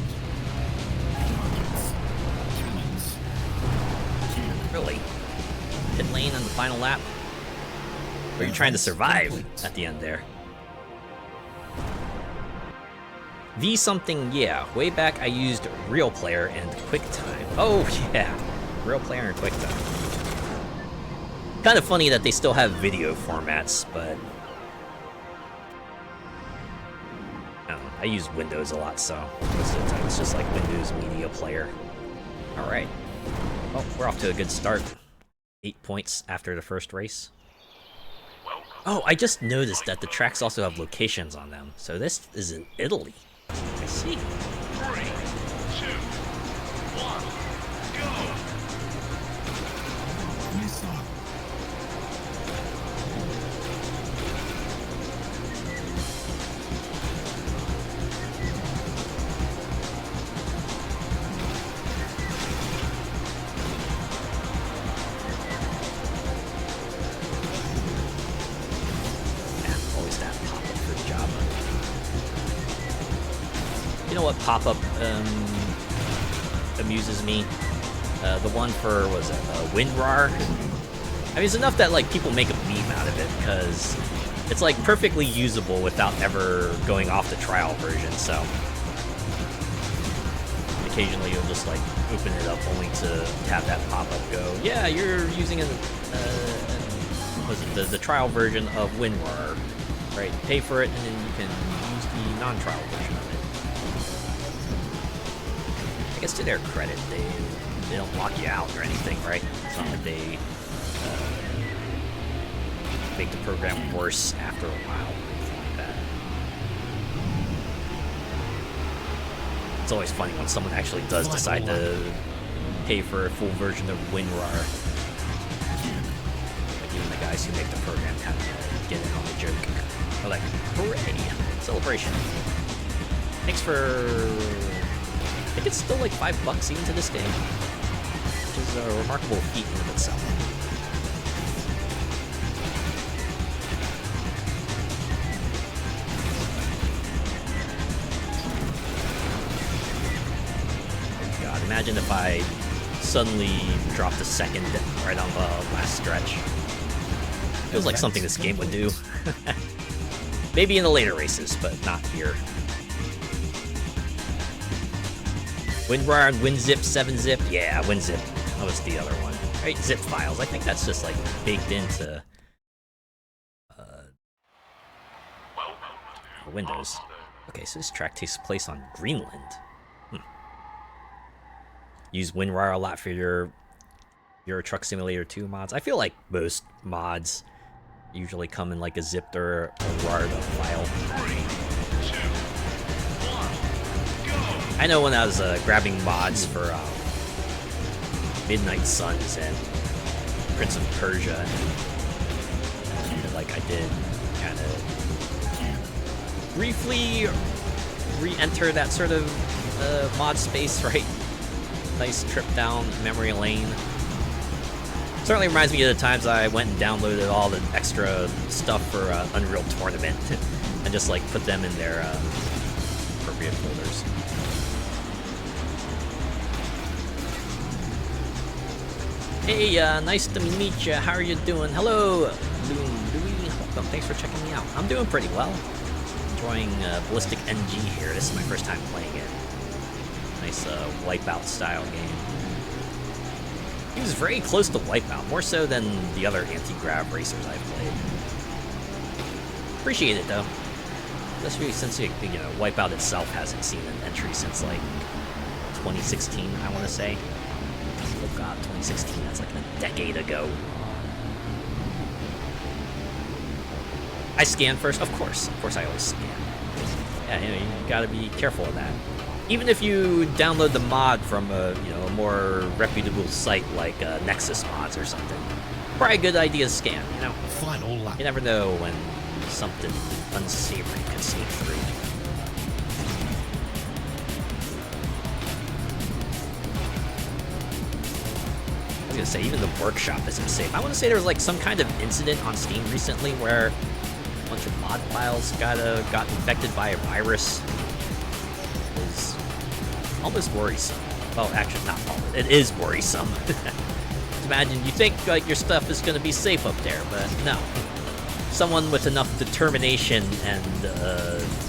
Cannons. Cannons. Really? Pit lane on the final lap? Or are you trying to survive at the end there? V something, yeah. Way back I used Real Player and QuickTime. Oh yeah, Real Player and QuickTime. Kind of funny that they still have video formats, but I don't know. I use Windows a lot, so most of the time it's just like Windows Media Player. All right. Oh, we're off to a good start. 8 points after the first race. Oh, I just noticed that the tracks also have locations on them. So this is in Italy. I see. 3, 2, 1, go! Missile. Yeah, always that pop-up for Java. You know what pop-up amuses me? The one for, was it, WinRAR? I mean, it's enough that, like, people make a meme out of it, because it's, like, perfectly usable without ever going off the trial version, so occasionally you'll just, like, open it up only to have that pop-up go, yeah, you're using the trial version of WinRAR, right? Pay for it, and then you can use the non-trial version of it. I guess to their credit, they don't lock you out or anything, right? It's not like they make the program worse after a while or anything like that. It's always funny when someone actually does decide to pay for a full version of WinRAR. Like even the guys who make the program kind of get in on the joke. They're like, hooray! Celebration. Thanks for... I think it's still like $5 even to this day, which is a remarkable feat in and of itself. God, imagine if I suddenly dropped a second right on the last stretch. Feels like something this game would do. Maybe in the later races, but not here. WinRAR and WinZip 7-zip? Yeah, WinZip. That was the other one. Right, zip files. I think that's just like baked into Windows. Okay, so this track takes place on Greenland. Use WinRAR a lot for your Euro Truck Simulator 2 mods. I feel like most mods usually come in like a zipped or a RAR file. 3, 2, 1, go! I know when I was grabbing mods for Midnight Suns and Prince of Persia, and like I did kind of briefly re-enter that sort of mod space, right? Nice trip down memory lane. Certainly reminds me of the times I went and downloaded all the extra stuff for Unreal Tournament and just like put them in their appropriate folders. Hey, nice to meet you. How are you doing? Hello, Louie. Welcome. Thanks for checking me out. I'm doing pretty well. Enjoying BallisticNG here. This is my first time playing it. Nice Wipeout style game. He was very close to Wipeout, more so than the other anti-grav racers I've played. Appreciate it though, especially since Wipeout itself hasn't seen an entry since like 2016, I want to say. Oh god, 2016, that's like a decade ago. I scan first, of course I always scan. Yeah, you gotta be careful of that. Even if you download the mod from a more reputable site like Nexus Mods or something, probably a good idea to scan. Final lap. You never know when something unsavory could sneak through. I was gonna say, even the workshop isn't safe. I want to say there was like some kind of incident on Steam recently where a bunch of mod files got infected by a virus. It was almost worrisome. Well, actually, not almost. It is worrisome. Imagine you think like your stuff is gonna be safe up there, but no. Someone with enough determination and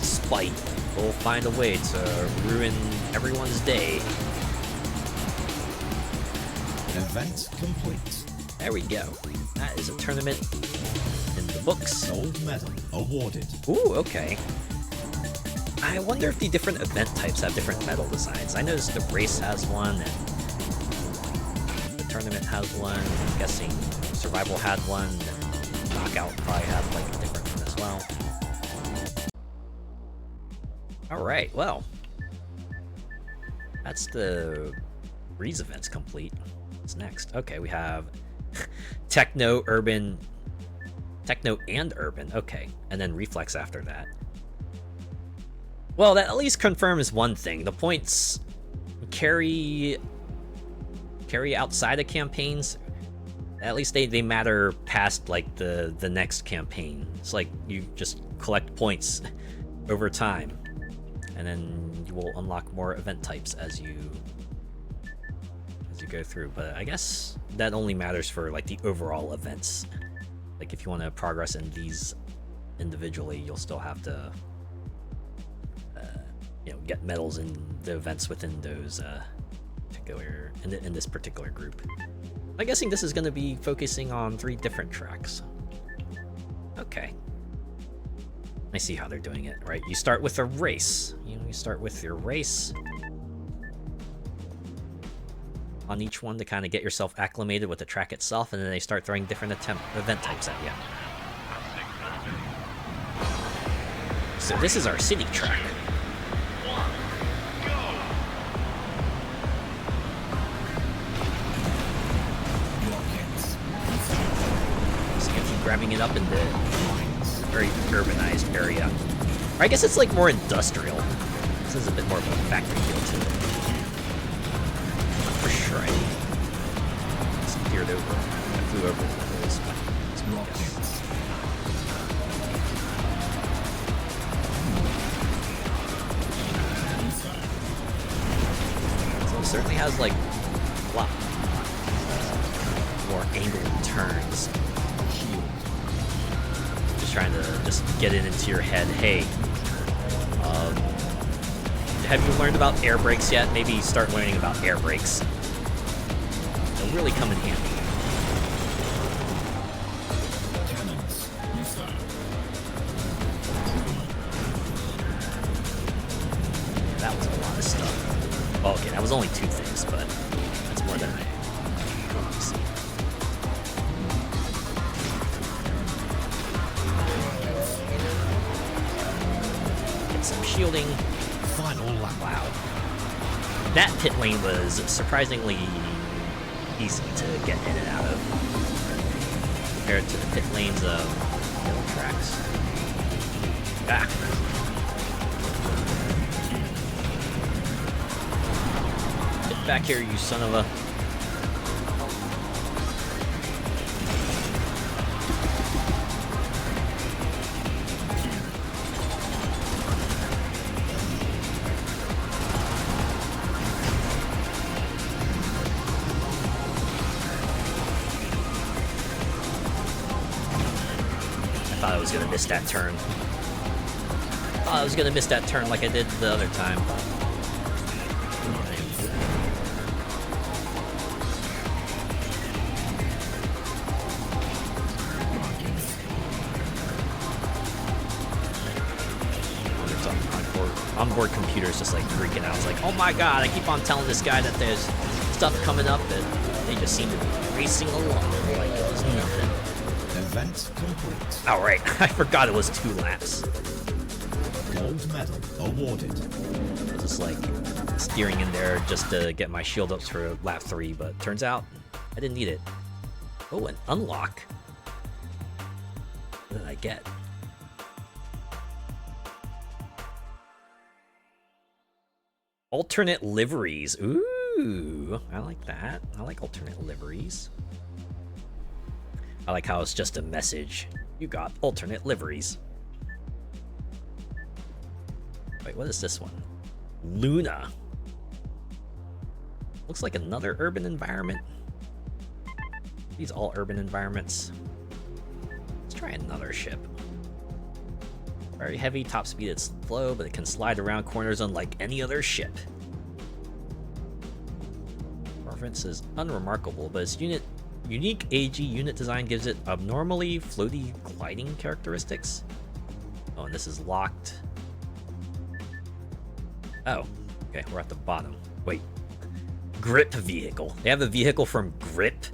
spite will find a way to ruin everyone's day. Event complete. There we go. That is a tournament in the books. Gold medal awarded. Ooh, okay. I wonder if the different event types have different medal designs. I noticed the race has one, and the tournament has one. I'm guessing survival had one, and knockout probably had like a different one as well. Alright, well. That's the Breeze events complete. What's next? Okay, we have Techno, Urban, Techno and Urban. Okay, and then Reflex after that. Well, that at least confirms one thing. The points carry outside of campaigns. At least they matter past like the next campaign. It's like you just collect points over time, and then you will unlock more event types as you go through. But I guess that only matters for like the overall events. Like if you want to progress in these individually, you'll still have to get medals in the events within those particular in this particular group. I'm guessing this is going to be focusing on 3 different tracks. Okay, I see how they're doing it. Right, you start with a race. You start with your race on each one to kind of get yourself acclimated with the track itself, and then they start throwing different event types at you. So this is our city track. So you keep grabbing it up in the very urbanized area. Or I guess it's like more industrial. This is a bit more of a factory feel to it. For sure, I steered over. I flew over the hills, but it's more so it certainly has like a lot more angled turns. Just trying to get it into your head. Hey, have you learned about air brakes yet? Maybe start learning about air brakes. They'll really come in handy. That was a lot of stuff. Oh, okay, that was only 2 things, but that's more than I wanted to see. Get some shielding. Final lap. Wow. That pit lane was surprisingly easy to get in and out of compared to the pit lanes of the other tracks. Ah. Get back here, you son of a... I was gonna miss that turn. I was gonna miss that turn like I did the other time. onboard computer is just like freaking out. It's like, oh my god, I keep on telling this guy that there's stuff coming up, and they just seem to be racing along like it was nothing. Event complete. Alright, I forgot it was 2 laps. Gold medal awarded. I was just like steering in there just to get my shield ups for lap 3, but turns out I didn't need it. Oh, an unlock. What did I get? Alternate liveries. Ooh, I like that. I like alternate liveries. I like how it's just a message. You got alternate liveries. Wait, what is this one? Luna. Looks like another urban environment. These all urban environments. Let's try another ship. Very heavy, top speed, it's slow, but it can slide around corners unlike any other ship. Performance is unremarkable, but its unique AG unit design gives it abnormally floaty gliding characteristics. Oh, and this is locked. Oh, okay, we're at the bottom. Wait. Grip vehicle. They have a vehicle from Grip?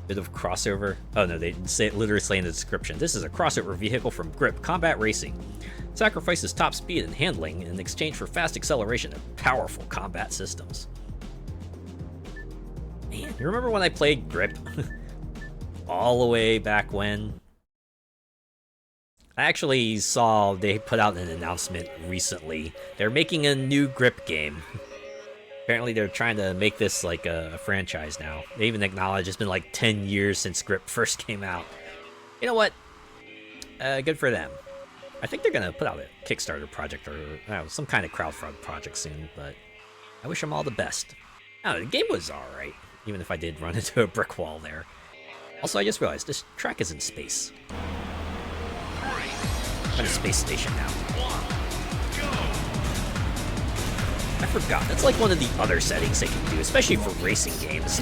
Bit of crossover. Oh no, they literally say in the description. This is a crossover vehicle from Grip Combat Racing. Sacrifices top speed and handling in exchange for fast acceleration and powerful combat systems. Man, you remember when I played Grip? All the way back when? I actually saw they put out an announcement recently. They're making a new Grip game. Apparently they're trying to make this like a franchise now. They even acknowledge it's been like 10 years since Grip first came out. You know what? Good for them. I think they're gonna put out a Kickstarter project or some kind of crowdfund project soon, but I wish them all the best. I don't know, the game was alright, even if I did run into a brick wall there. Also, I just realized this track is in space. I'm at a space station now. I forgot. That's like one of the other settings they can do, especially for racing games.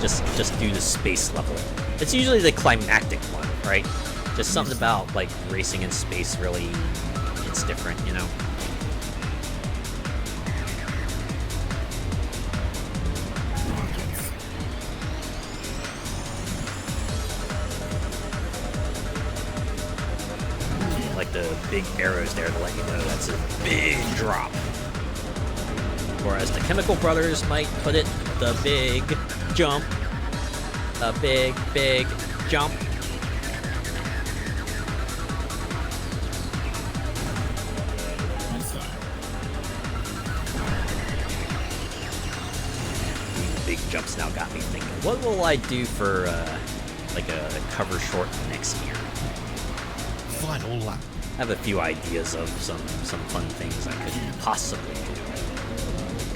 Just do the space level. It's usually the climactic one, right? Just something about like racing in space really, it's different, you know? Like the big arrows there to let you know that's a big drop. Or as the Chemical Brothers might put it, the big jump. A big, big jump. These big jumps now got me thinking, what will I do for like a cover short next year? Final lap. I have a few ideas of some fun things I could possibly do.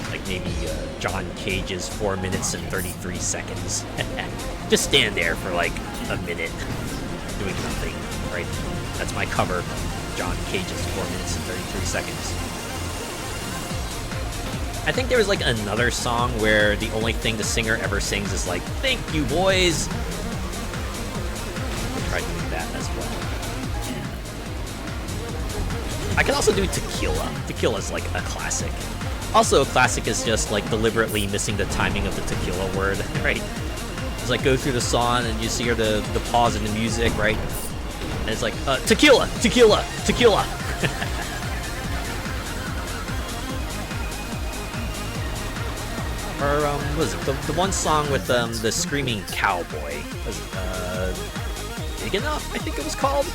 Like maybe John Cage's 4 minutes and 33 seconds. Just stand there for like a minute doing nothing, right? That's my cover. John Cage's 4 minutes and 33 seconds. I think there was like another song where the only thing the singer ever sings is like, "Thank you, boys." I'll try doing that as well. I can also do Tequila. Tequila's like a classic. Also, a classic is just like deliberately missing the timing of the tequila word, right? It's like go through the song and you just hear the pause in the music, right? And it's like, tequila, tequila, tequila. Or, what was it? The one song with the screaming cowboy. Was it, Big Enough, I think it was called?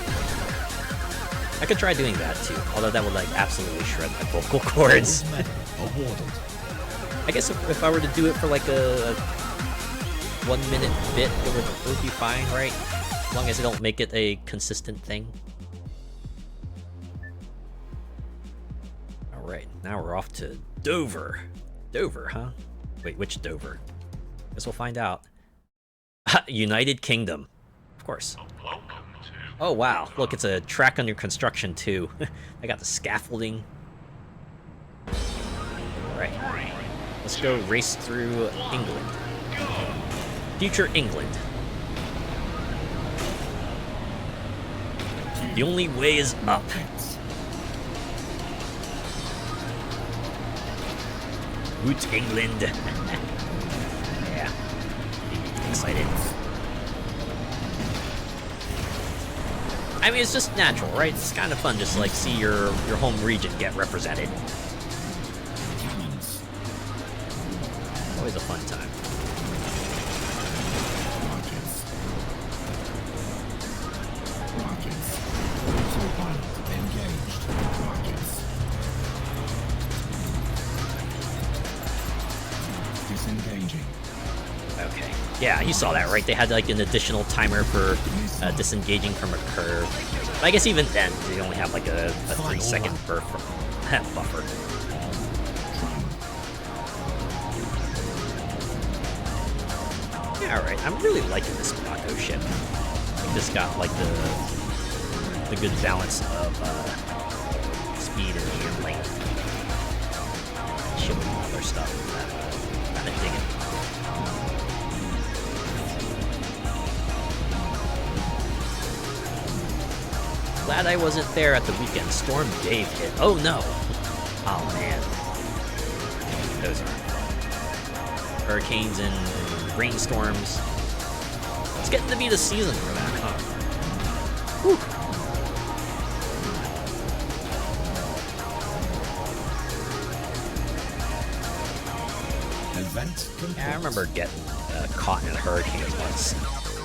I could try doing that too, although that would like absolutely shred my vocal cords. I guess if I were to do it for like a 1 minute bit, it would be fine, right? As long as I don't make it a consistent thing. Alright, now we're off to Dover. Dover, huh? Wait, which Dover? Guess we'll find out. United Kingdom. Of course. Oh wow, look, it's a track under construction too. I got the scaffolding. Alright, let's go race through England. Future England. The only way is up. Woot England. Yeah. Excited. I mean, it's just natural, right? It's kind of fun just like see your home region get represented. Cannons. Always a fun time. Rockets. Rockets. Autopilot engaged. Rockets. Disengaging. Okay. Yeah, you saw that, right? They had like an additional timer for disengaging from a curve. But I guess even then, they only have like a 3-second buffer. Yeah, alright. I'm really liking this Mako ship. I think this got like the good balance of speed and handling. Ship and other stuff. Kinda dig it. Glad I wasn't there at the weekend. Storm Dave hit. Oh no! Oh man. Those are hurricanes and rainstorms. It's getting to be the season for that, huh? Whew. Event complete. Yeah, I remember getting caught in a hurricane once.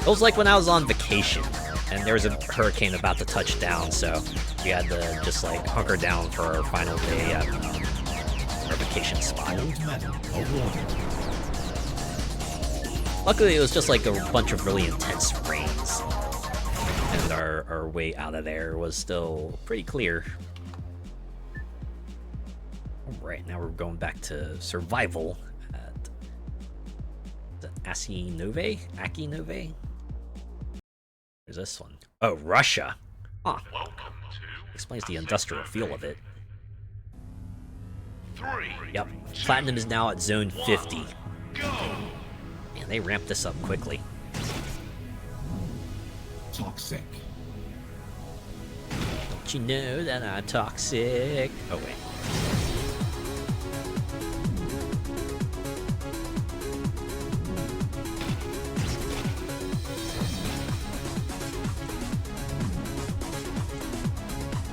It was like when I was on vacation, and there was a hurricane about to touch down, so we had to just like hunker down for our final day at our vacation spot. Gold medal awarded. Luckily, it was just like a bunch of really intense rains, and our way out of there was still pretty clear. Alright, now we're going back to survival at the Aki Nove? Where's this one? Oh, Russia. Huh. Welcome to Explains the industrial feel of it. 3. Yep. Platinum is now at zone 50. Go. Man, they ramped this up quickly. Toxic. Don't you know that I'm toxic? Oh, wait.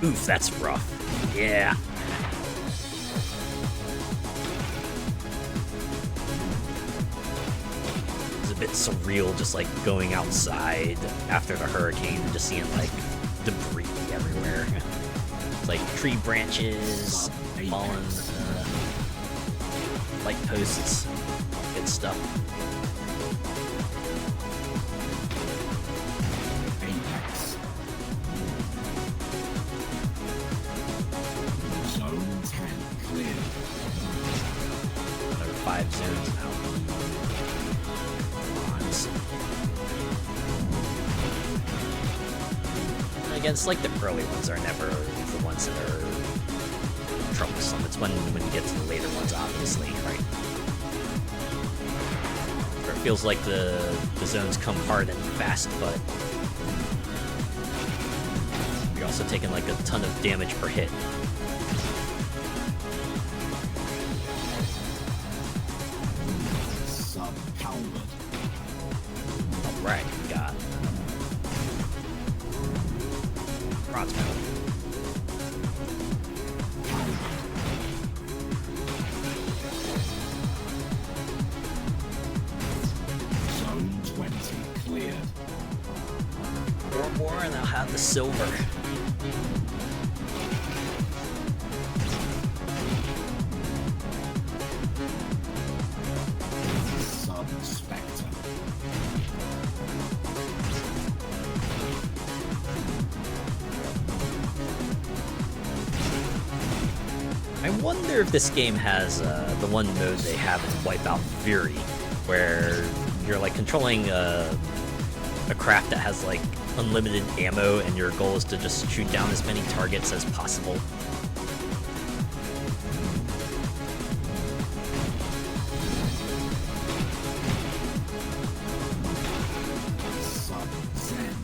Oof, that's rough. Yeah. It's a bit surreal just like going outside after the hurricane and just seeing like debris everywhere. It's like tree branches, fallen light posts, good stuff. Apex. Zone 10 clear. Another 5 zones now. Again, it's like the early ones are never the ones that are troublesome. It's when you get to the later ones, obviously, right? Where it feels like the zones come hard and fast, but you're also taking like a ton of damage per hit. Sub-Calvert. Alright, we got bronze medal. Zone 20 cleared. 4 more and I'll have the silver. Sub-Spectre. I wonder if this game has the one mode they have in Wipeout Fury, where you're like controlling a craft that has like unlimited ammo, and your goal is to just shoot down as many targets as possible. Sub-Zen.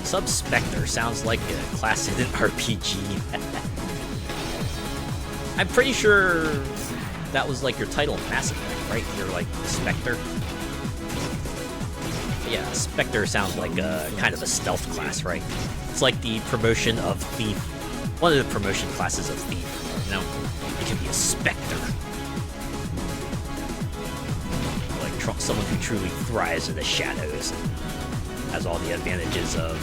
Sub-Spectre sounds like a class in an RPG. I'm pretty sure that was like your title in Mass Effect, right? You're like Spectre. Yeah, Spectre sounds like a kind of a stealth class, right? It's like the promotion of Thief. One of the promotion classes of Thief. You know, you can be a Spectre. Like someone who truly thrives in the shadows and has all the advantages of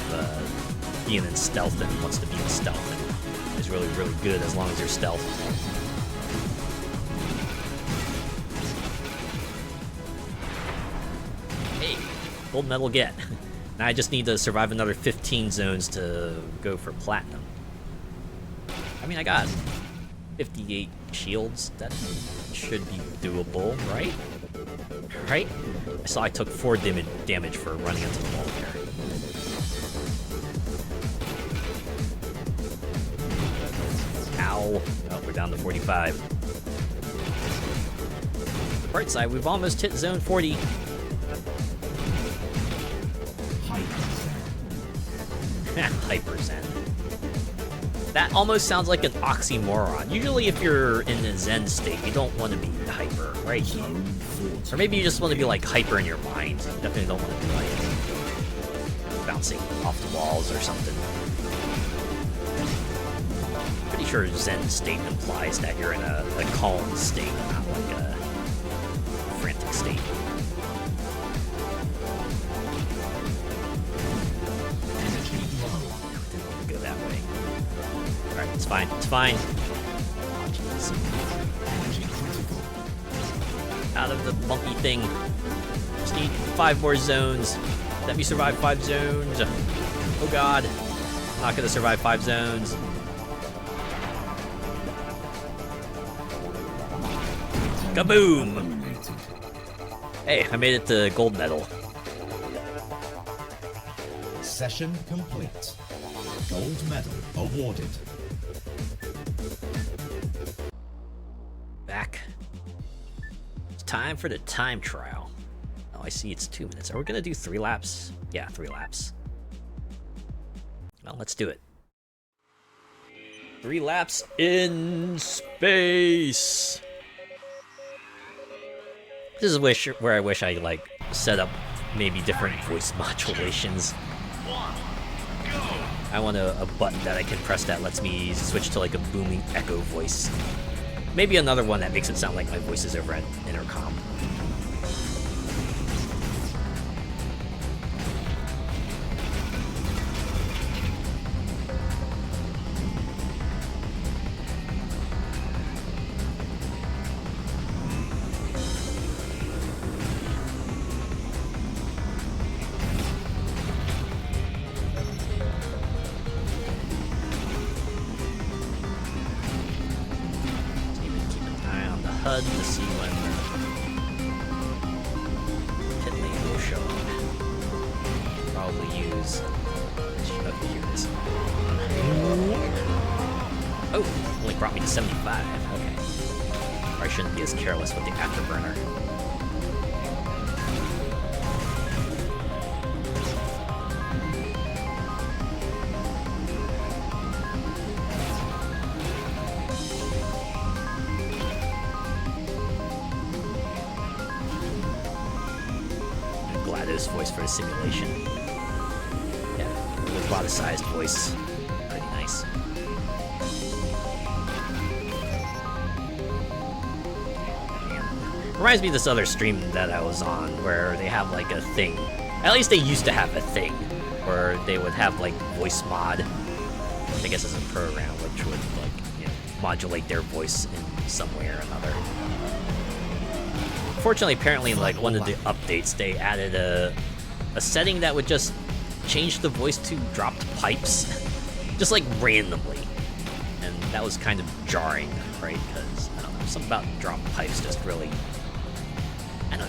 being in stealth and wants to be in stealth and is really, really good as long as you're stealth. Hey, gold medal get. Now I just need to survive another 15 zones to go for platinum. I mean, I got 58 shields. That should be doable, right? Right? I saw I took 4 damage for running into the wall there. Ow. Oh, we're down to 45. Bright side, we've almost hit zone 40. Hyper Zen. That almost sounds like an oxymoron. Usually if you're in a Zen state, you don't want to be hyper, right? Or maybe you just want to be like hyper in your mind. You definitely don't want to be like bouncing off the walls or something. Pretty sure Zen state implies that you're in a calm state, not like a frantic state. Go that way. Alright, it's fine, it's fine. Out of the bumpy thing. Just need 5 more zones. Let me survive 5 zones. Oh god. I'm not gonna survive 5 zones. Kaboom! Hey, I made it to gold medal. Session complete. Gold medal awarded. Back. It's time for the time trial. Oh, I see it's 2 minutes. Are we gonna do 3 laps? Yeah, 3 laps. Well, let's do it. 3 laps in space. This is where I wish I like set up maybe different voice modulations. I want a button that I can press that lets me switch to like a booming echo voice. Maybe another one that makes it sound like my voice is over at intercom. HUD to see when pit lane will show up. Probably use. Oh, here it is. Oh, only brought me to 75. Okay. Or I shouldn't be as careless with the afterburner. Voice for the simulation. Yeah, roboticized voice. Pretty nice. Reminds me of this other stream that I was on where they have like a thing. At least they used to have a thing where they would have like voice mod. I guess as a program which would like, you know, modulate their voice in some way or another. Fortunately, apparently, in like one of the updates, they added a setting that would just change the voice to dropped pipes, just like randomly, and that was kind of jarring, right? Because I don't know, something about dropped pipes just really, I don't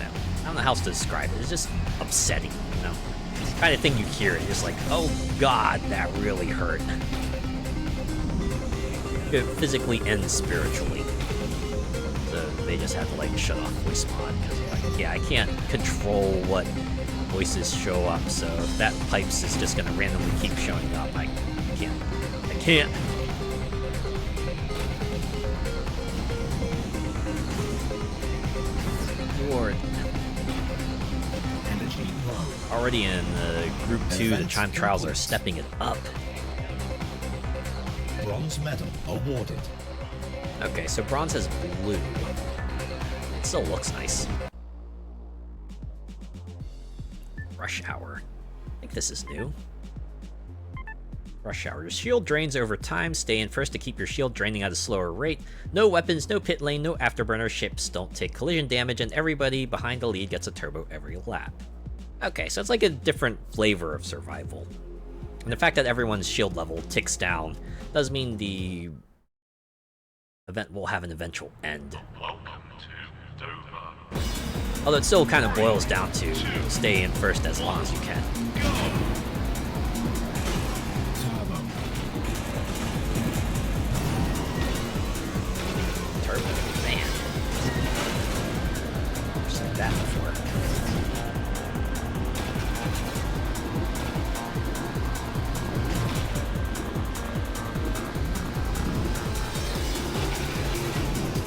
know how else to describe it. It's just upsetting, you know, kind of thing you hear and you're just like, oh god, that really hurt, physically and spiritually. They just had to like shut off voice mod because like, yeah, I can't control what voices show up, so if that pipes is just gonna randomly keep showing up, I can't. I can't. Lord. Energy low. Already in Group 2, the time trials are stepping it up. Bronze medal awarded. Okay, so bronze has blue. It still looks nice. Rush hour. I think this is new. Rush hour. Your shield drains over time. Stay in first to keep your shield draining at a slower rate. No weapons, no pit lane, no afterburner. Ships don't take collision damage, and everybody behind the lead gets a turbo every lap. Okay, so it's like a different flavor of survival. And the fact that everyone's shield level ticks down does mean the event will have an eventual end. Welcome to vtuber. Although it still kind of boils down to stay in first as long as you can. Turbo. Turbo, man. Never seen that before.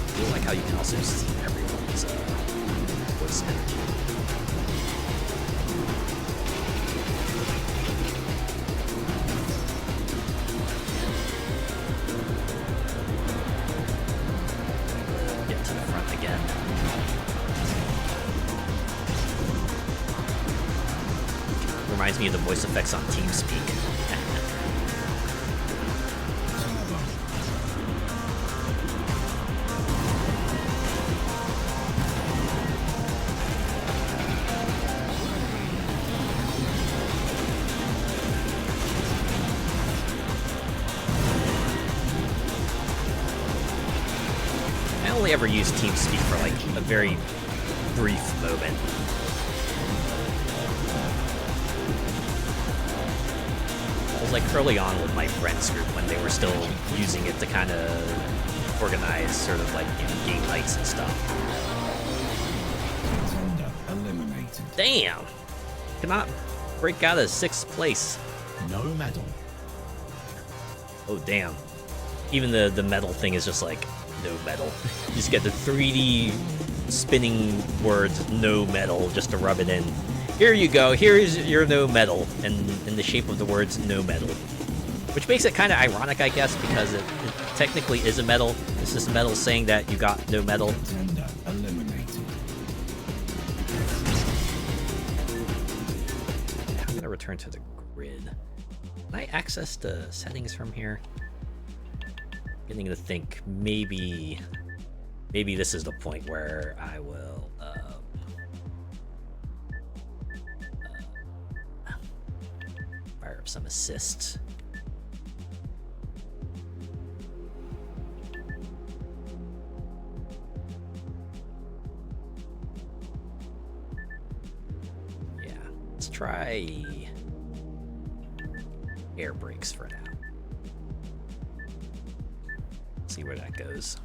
I feel like how you can also see everyone's voice energy. Get to the front again. Reminds me of the voice effects on TeamSpeak. I only ever used TeamSpeak for like a very brief moment. It was like early on with my friends group when they were still using it to kind of organize sort of like, you know, game nights and stuff. Contender eliminated. Damn! Cannot break out of 6th place. No medal. Oh damn. Even the metal thing is just like, no metal. You just get the 3D spinning words, no metal, just to rub it in. Here you go, here's your no metal, and in the shape of the words, no metal. Which makes it kind of ironic, I guess, because it technically is a medal. It's just metal saying that you got no metal. Contender eliminated. I'm gonna return to the grid. Can I access the settings from here? Beginning to think maybe this is the point where I will fire up some assists. Yeah, let's try air brakes for now. See where that goes.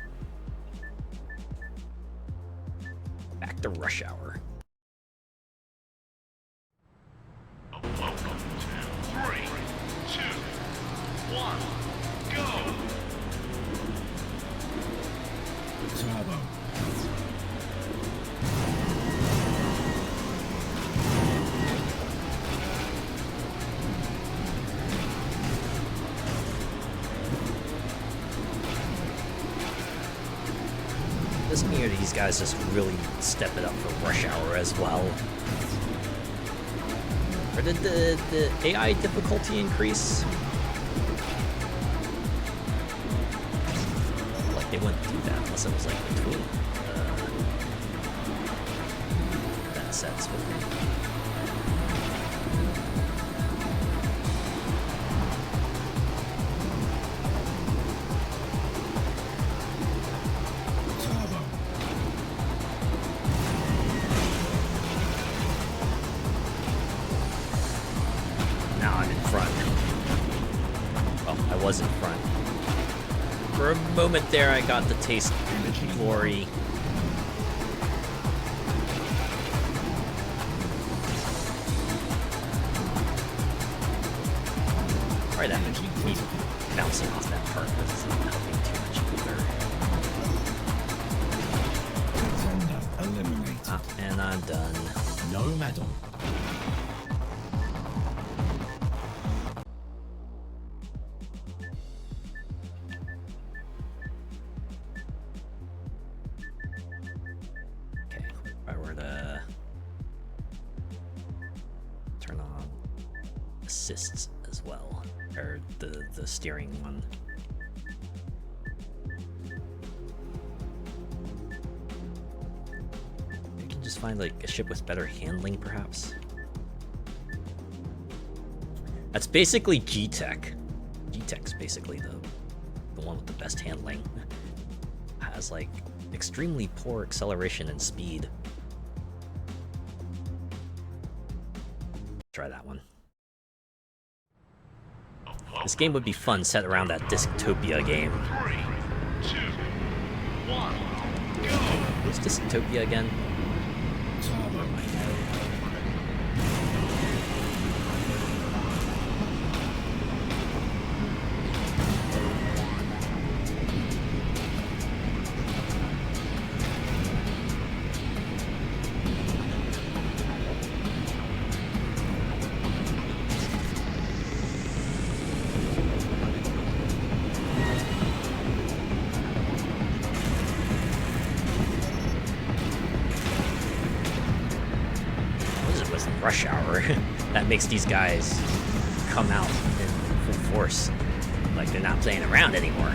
Back to rush hour. Welcome to 3, 2, 1, go! Turbo. Doesn't mean these guys just really step it up for rush hour as well. Or did the AI difficulty increase? Like they wouldn't do that unless it was like between that sets with me. Now I'm in front. Well, I was in front. For a moment there, I got the taste of glory. Try that. Keep bouncing off that part, but it's not helping too much either. Contender eliminated. And I'm done. No medal. Okay, if I were to turn on assists as well, or the steering one. You can just find like a ship with better handling, perhaps. That's basically G-Tech. G-Tech's basically the one with the best handling. Has like extremely poor acceleration and speed. Try that one. This game would be fun set around that Dystopia game. 3, 2, 1, go! What's Dystopia again? Rush hour. That makes these guys come out in full force. Like they're not playing around anymore.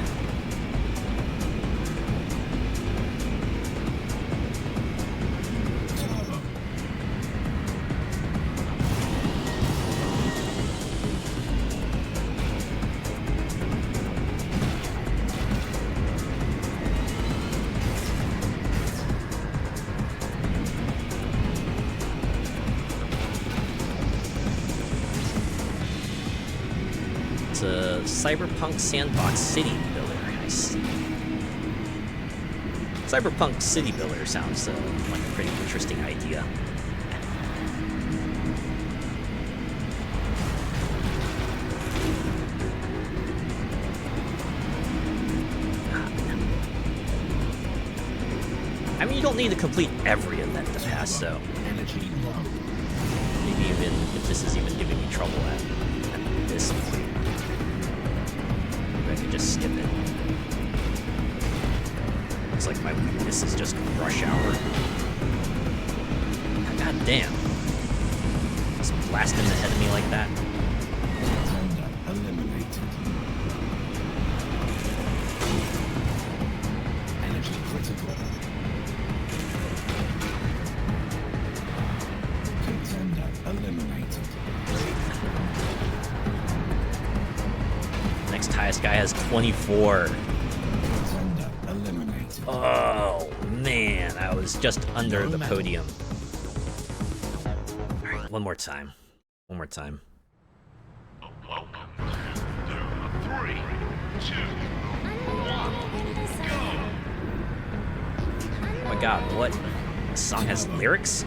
It's a cyberpunk sandbox city builder. Cyberpunk city builder sounds like a pretty interesting idea. I mean, you don't need to complete every event to pass, so Energy low. maybe even if this is even giving me trouble at this point, maybe I could just skip it. Looks like my weakness is just rush hour. God damn. Just blasting ahead of me like that. Contender eliminated. Energy critical. Contender eliminated. Next highest guy has 24. Contender eliminated. Oh, man. I was just under the podium. Alright, one more time. One more time. Welcome to Doom 3, 2, 1, go! Oh my god, what? This song has lyrics?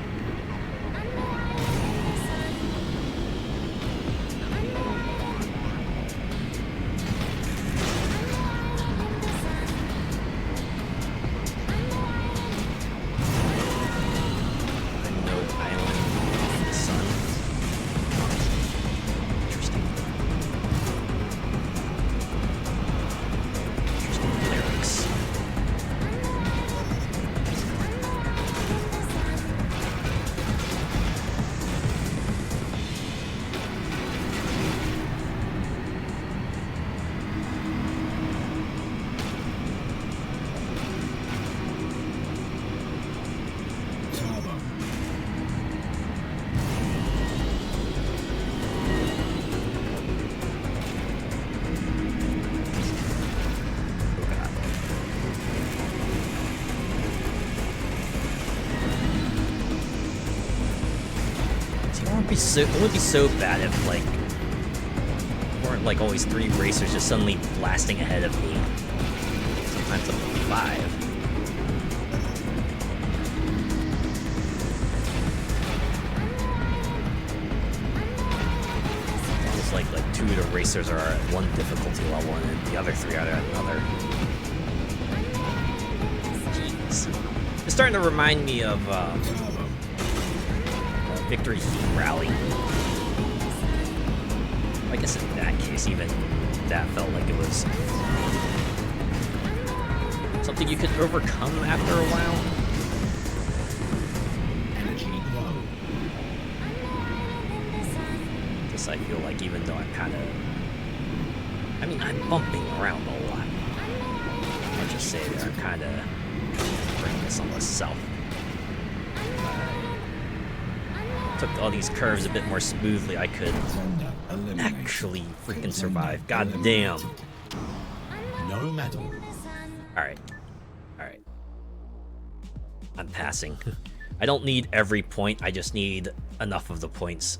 It would be so bad if, like, weren't, like, always 3 racers just suddenly blasting ahead of me. Sometimes up to 5. It's almost like 2 the racers are at one difficulty level and the other 3 are at another. Jeez. It's starting to remind me of Victory Heat Rally. I guess in that case, even that felt like it was something you could overcome after a while. This I feel like, even though I'm kind of, I mean, I'm bumping around a lot. I'll just say that I'm kind of bringing this on myself. Took all these curves a bit more smoothly, I could actually freaking survive. God damn. No medal. Alright. Alright. I'm passing. I don't need every point, I just need enough of the points.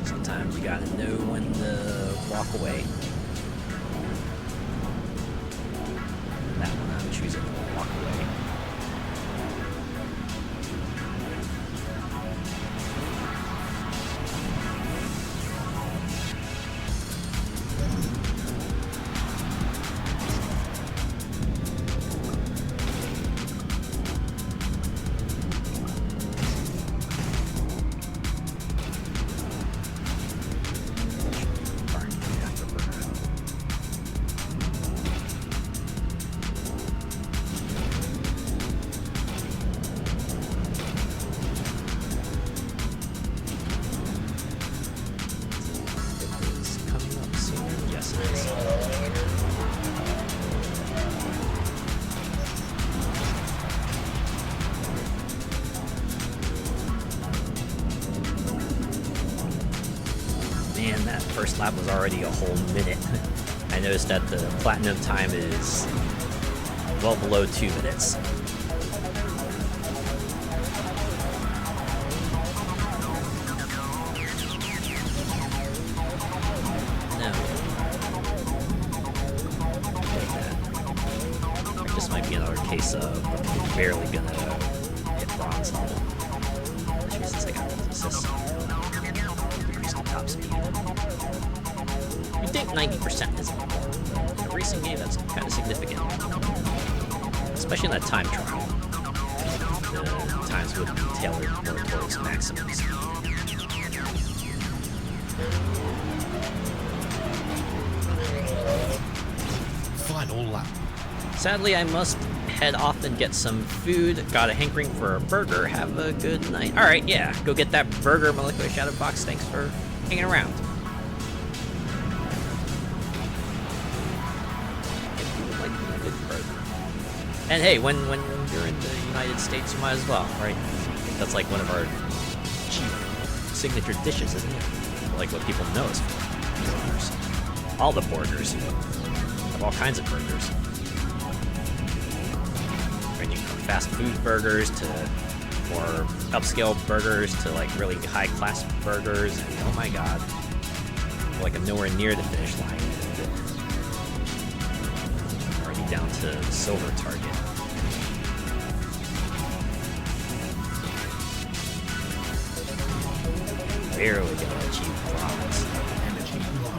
Sometimes you gotta know when to walk away. That one I'm choosing to walk away. Man, that first lap was already a whole minute. I noticed that the platinum time is well below 2 minutes. No. This might be another case of barely gonna hit bronze level. Especially since I got this. Increase the top speed. You'd think 90% isn't. In a racing game, that's kind of significant. Especially in that time trial. The times would be tailored more towards maximum speed. Final lap. Sadly, I must head off and get some food. Got a hankering for a burger. Have a good night. Alright, yeah. Go get that burger, Molecular Shadow Box. Thanks for hanging around. If you would like a good burger. And hey, when you're in the United States, you might as well, right? I think that's like one of our chief signature dishes, isn't it? Like what people know us for. Burgers. All the burgers. Have all kinds of burgers. Ranging from fast food burgers to more upscale burgers to like really high class burgers, and oh my god, like I'm nowhere near the finish line. Already down to silver target. Barely gonna achieve bronze. Energy low.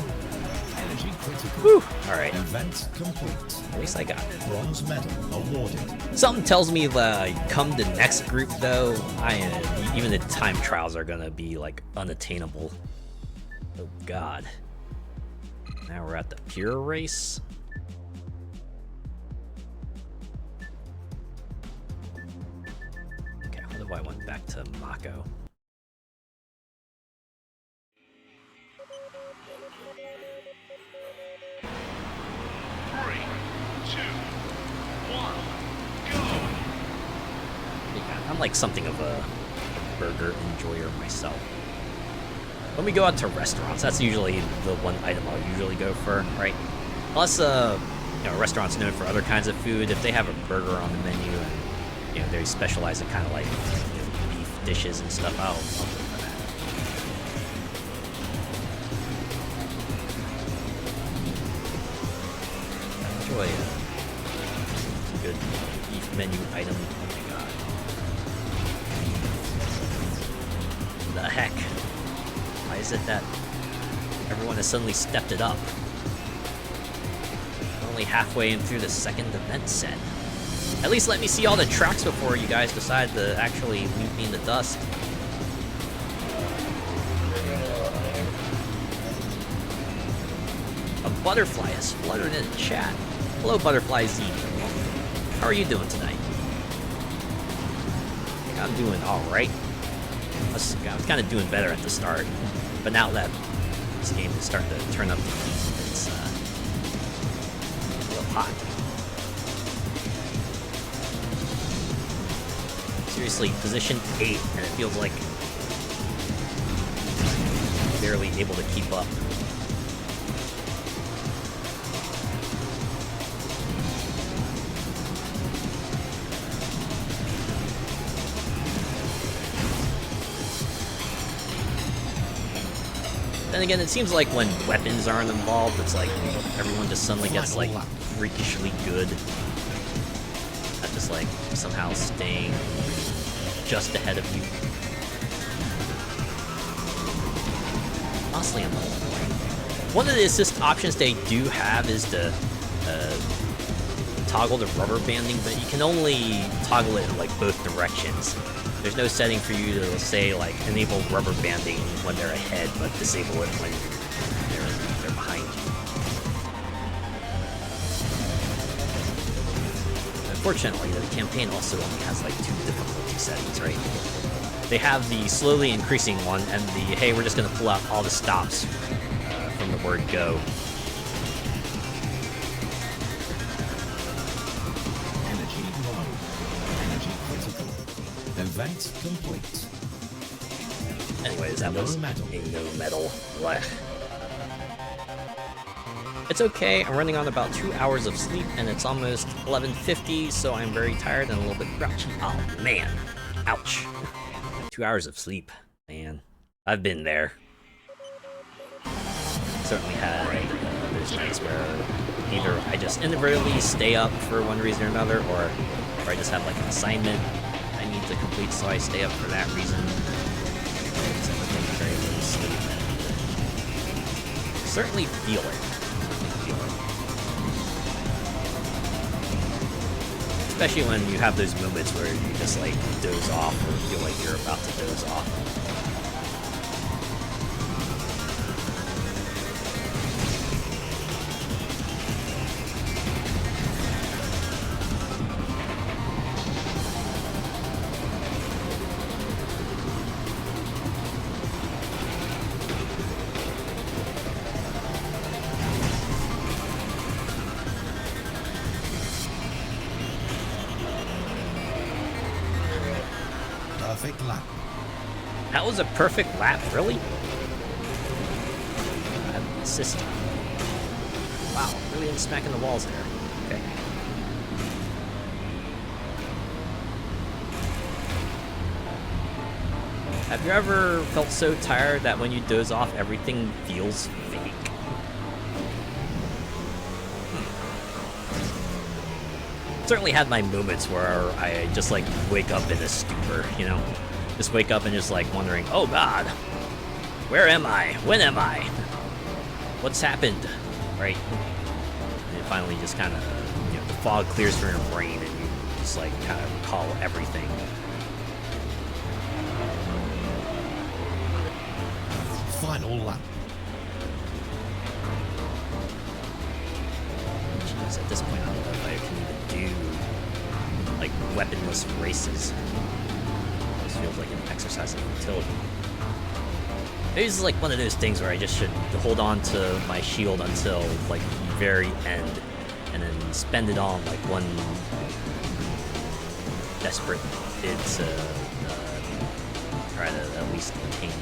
Energy critical. Whew! Alright. Event complete. At least I got it. Bronze medal awarded. Something tells me that come the next group, though, even the time trials are gonna be like unattainable. Oh god. Now we're at the pure race. Okay, what if I went back to Mako? I'm like something of a burger enjoyer myself. When we go out to restaurants, that's usually the one item I'll usually go for, right? Unless, a restaurant's known for other kinds of food. If they have a burger on the menu and, they specialize in kind of like beef dishes and stuff, I'll go for destroy a good beef menu item. Oh my god. The heck? Why is it that everyone has suddenly stepped it up? We're only halfway in through the second event set. At least let me see all the tracks before you guys decide to actually leave me in the dust. A butterfly has fluttered in the chat. Hello, Butterfly Z. How are you doing tonight? I think I'm doing alright. I was kind of doing better at the start, but now that this game is starting to turn up the heat, it's a little hot. Seriously, position 8, and it feels like I'm barely able to keep up. Then again, it seems like when weapons aren't involved, it's like everyone just suddenly gets like freakishly good at just like somehow staying just ahead of you. Honestly, I'm not annoying. One of the assist options they do have is to toggle the rubber banding, but you can only toggle it in like both directions. There's no setting for you to say like enable rubber banding when they're ahead, but disable it when they're behind you. Unfortunately, the campaign also only has like 2 difficulty settings, right? They have the slowly increasing one and the hey, we're just gonna pull out all the stops from the word go. Energy low. Energy critical. Event complete. Anyways, that was medal. a no medal. Blech. It's okay, I'm running on about 2 hours of sleep and it's almost 11:50, so I'm very tired and a little bit grouchy. Oh man, ouch. 2 hours of sleep, man. I've been there. Certainly had those nights where either I just inadvertently stay up for one reason or another, or I just have like an assignment I need to complete, so I stay up for that reason. Very little sleep. Certainly feel it. Especially when you have those moments where you just like doze off or feel like you're about to doze off. Perfect lap. That was a perfect lap, really? Assist. Wow, really in smacking the walls there. Okay. Have you ever felt so tired that when you doze off, everything feels fake? Certainly had my moments where I just like wake up in a stupor, you know? Just wake up and just like wondering, oh god, where am I? When am I? What's happened? Right? And it finally just kind of, you know, the fog clears from your brain and you just like kind of recall everything. Final lap. Jeez, at this point I don't know if I can even do like weaponless races. This feels like an exercise in futility. Maybe this is like one of those things where I just should hold on to my shield until like the very end and then spend it on like one desperate bid to try to at least maintain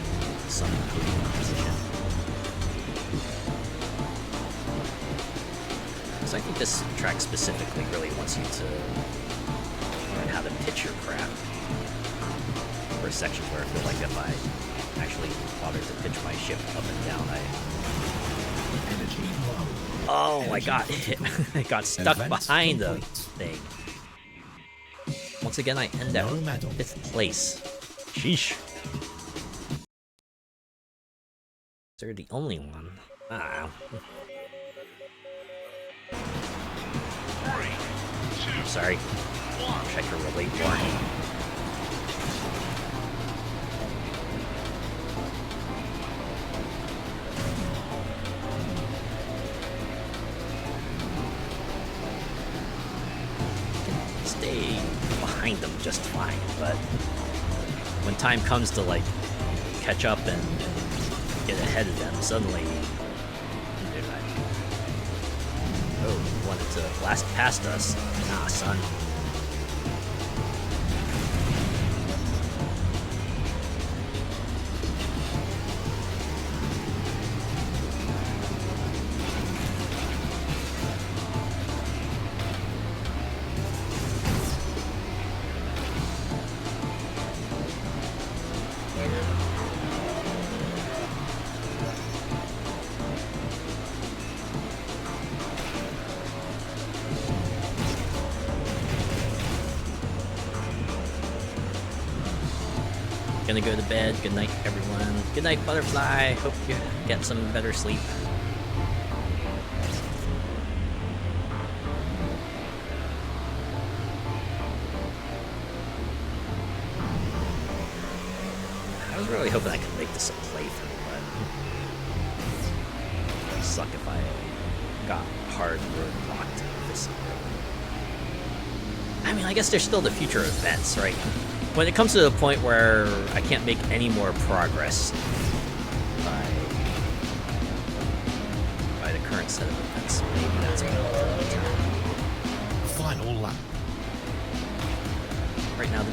some podium position. So I think this track specifically really wants you to learn how to pitch your craft. There are sections where I feel like if I actually bother to pitch my ship up and down, Energy low. Oh, I got hit. I got stuck Event behind the complete. thing. Once again, I end at No medal. 5th place. Sheesh. They're the only one. Ah. 3, 2, Sorry. 1. Wish I could relate more. Stay behind them just fine, but when time comes to like catch up and get ahead of them, suddenly they're like, oh, you wanted to blast past us? Nah, son. Gonna go to bed. Good night, everyone. Good night, Butterfly. Hope you get some better sleep. I was really hoping I could make this a playthrough, but it'd suck if I got hard roadblocked this year. I mean, I guess there's still the future events, right? When it comes to the point where I can't make any more progress by the current set of events, maybe that's when I'll turn the time. Final lap. Right now, the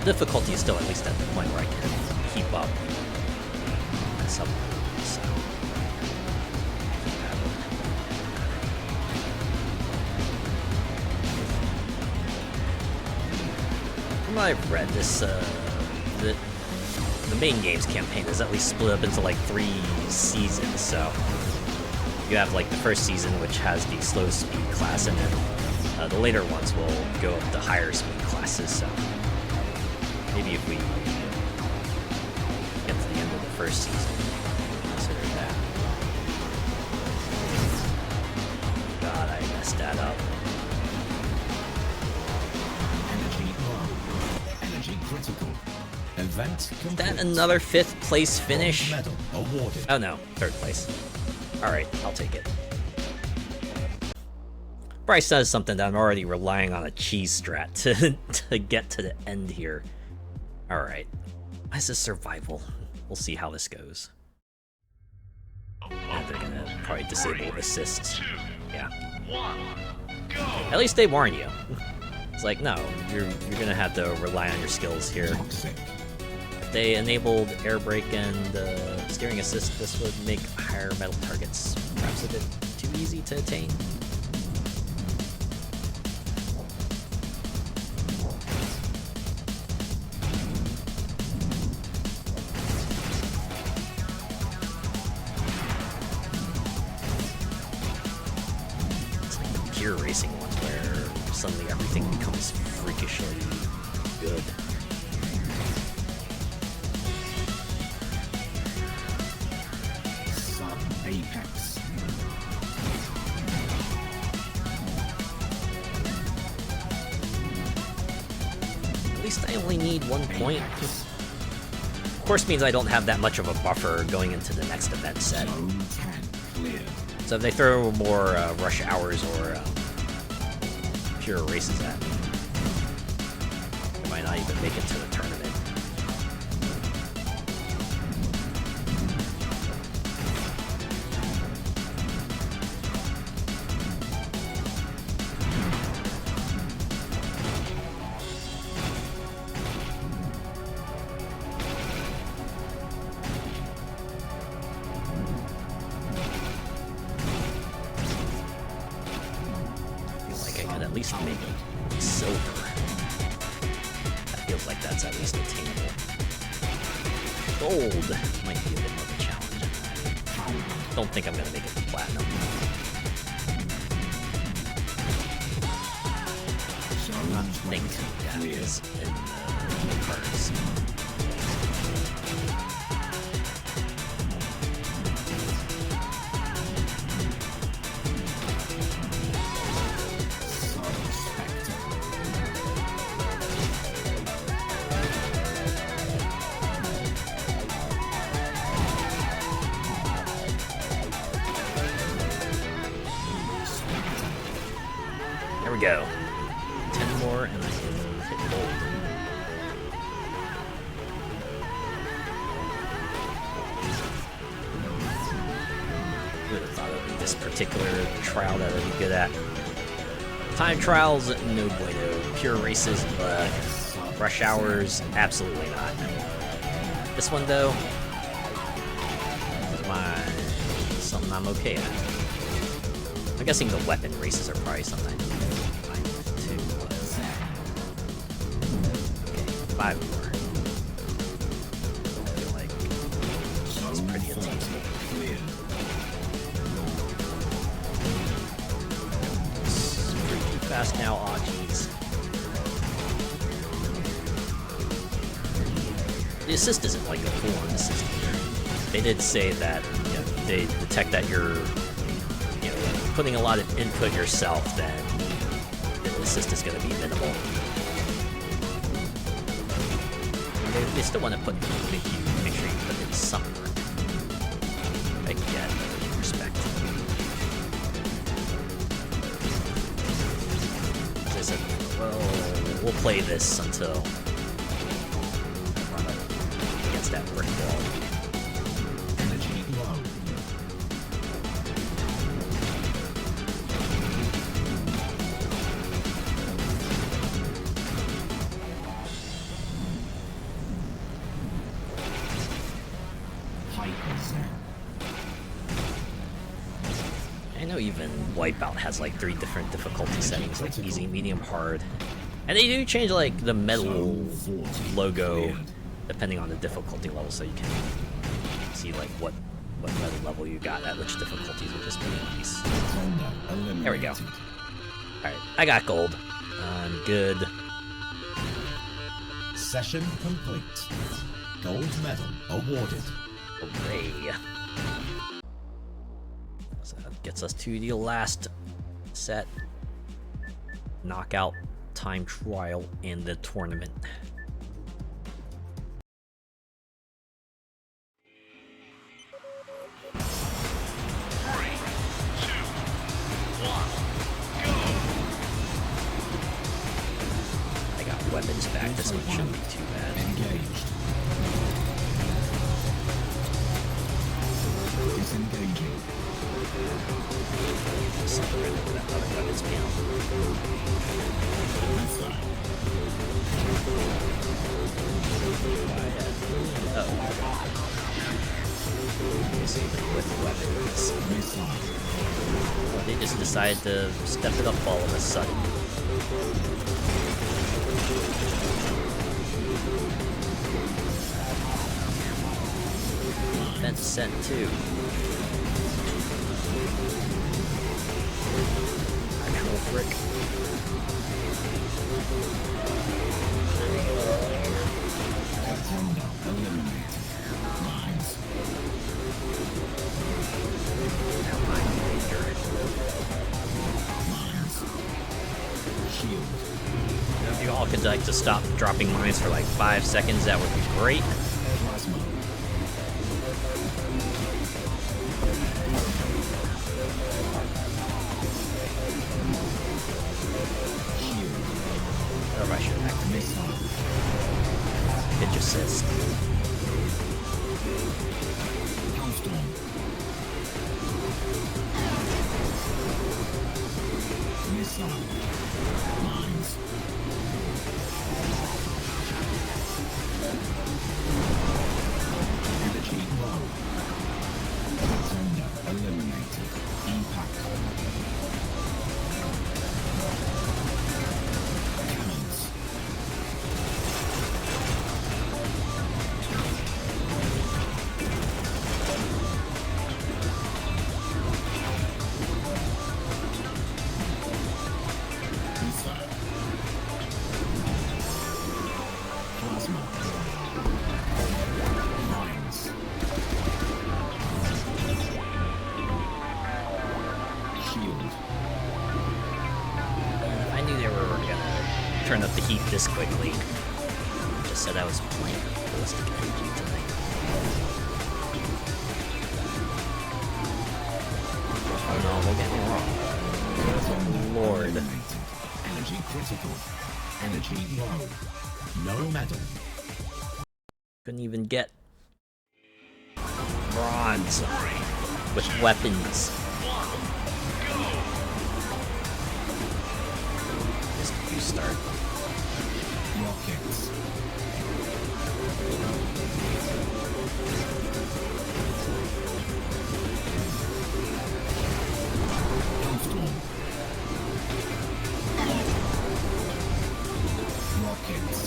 difficulty is still at least at the point where I can keep up myself. So. From what I've read, this the main game's campaign is at least split up into like 3 seasons. So you have like the first season, which has the slow speed class, and then the later ones will go up to higher speed classes. So maybe if we get to the end of the first season, consider that. God, I messed that up. Energy low. Energy critical. Event complete. Is that another 5th place finish? Medal awarded. Oh no, 3rd place. Alright, I'll take it. Bryce says something that I'm already relying on a cheese strat to get to the end here. Alright. This is survival. We'll see how this goes. And they're gonna probably disable assists. 2, Yeah. 1, go! At least they warn you. It's like, no, you're gonna have to rely on your skills here. Toxic. If they enabled air brake and steering assist, this would make higher metal targets perhaps a bit too easy to attain. It's like the pure racing ones where suddenly everything becomes freakishly good. Sub apex. At least I only need 1 point. Of course means I don't have that much of a buffer going into the next event set. Zone 10 clear. So if they throw more rush hours or pure races at me, I might not even make it to the tournament. At least make it silver. That feels like that's at least attainable. Gold might be a bit more of a challenge. I don't think I'm gonna make it to platinum. I think that is in the cards. There we go. 10 more and I can hit gold. Would have thought of this particular trial that I'd be good at. Time trials, no bueno. Pure races, but rush hours, absolutely not. This one though, is something I'm okay at. I'm guessing the weapon races are probably something I find too. Okay, 5 more. I feel like it's pretty attainable. It's pretty fast now, aw jeez. The assist isn't like a full-on assist either. They did say that, you know, they detect that you're putting a lot of input yourself, then the assist is going to be minimal. They still want to make sure you put in some work. I get respect. As I said, well, we'll play this until I run up against that brick wall. Energy low. I know even Wipeout has like 3 different difficulty settings, like easy, medium, hard. And they do change like the medal logo depending on the difficulty level, so you can see like what medal level you got at which difficulties, which is pretty nice. There we go. Alright, I got gold. I'm good. Session complete. Gold medal awarded. Hooray. So that gets us to the last set. Knockout time trial in the tournament. I got weapons back, this one shouldn't be too bad. Engaged. Disengaging. Something right over that other weapons panel. Oh. See, with weapons. They just decided to step it up all of a sudden. Defense set 2. Actual frick. Now mine danger. If you all could like to stop dropping mines for like 5 seconds, that would be great. Or I should activate pitch assist. Shield. If I knew they were gonna turn up the heat this quickly, I just said I was playing BallisticNG tonight. Oh no, don't get me wrong. Oh Lord. Energy critical. Energy low. No medal. Couldn't even get bronze with weapons. Just you start. Rockets. Storm. Rockets.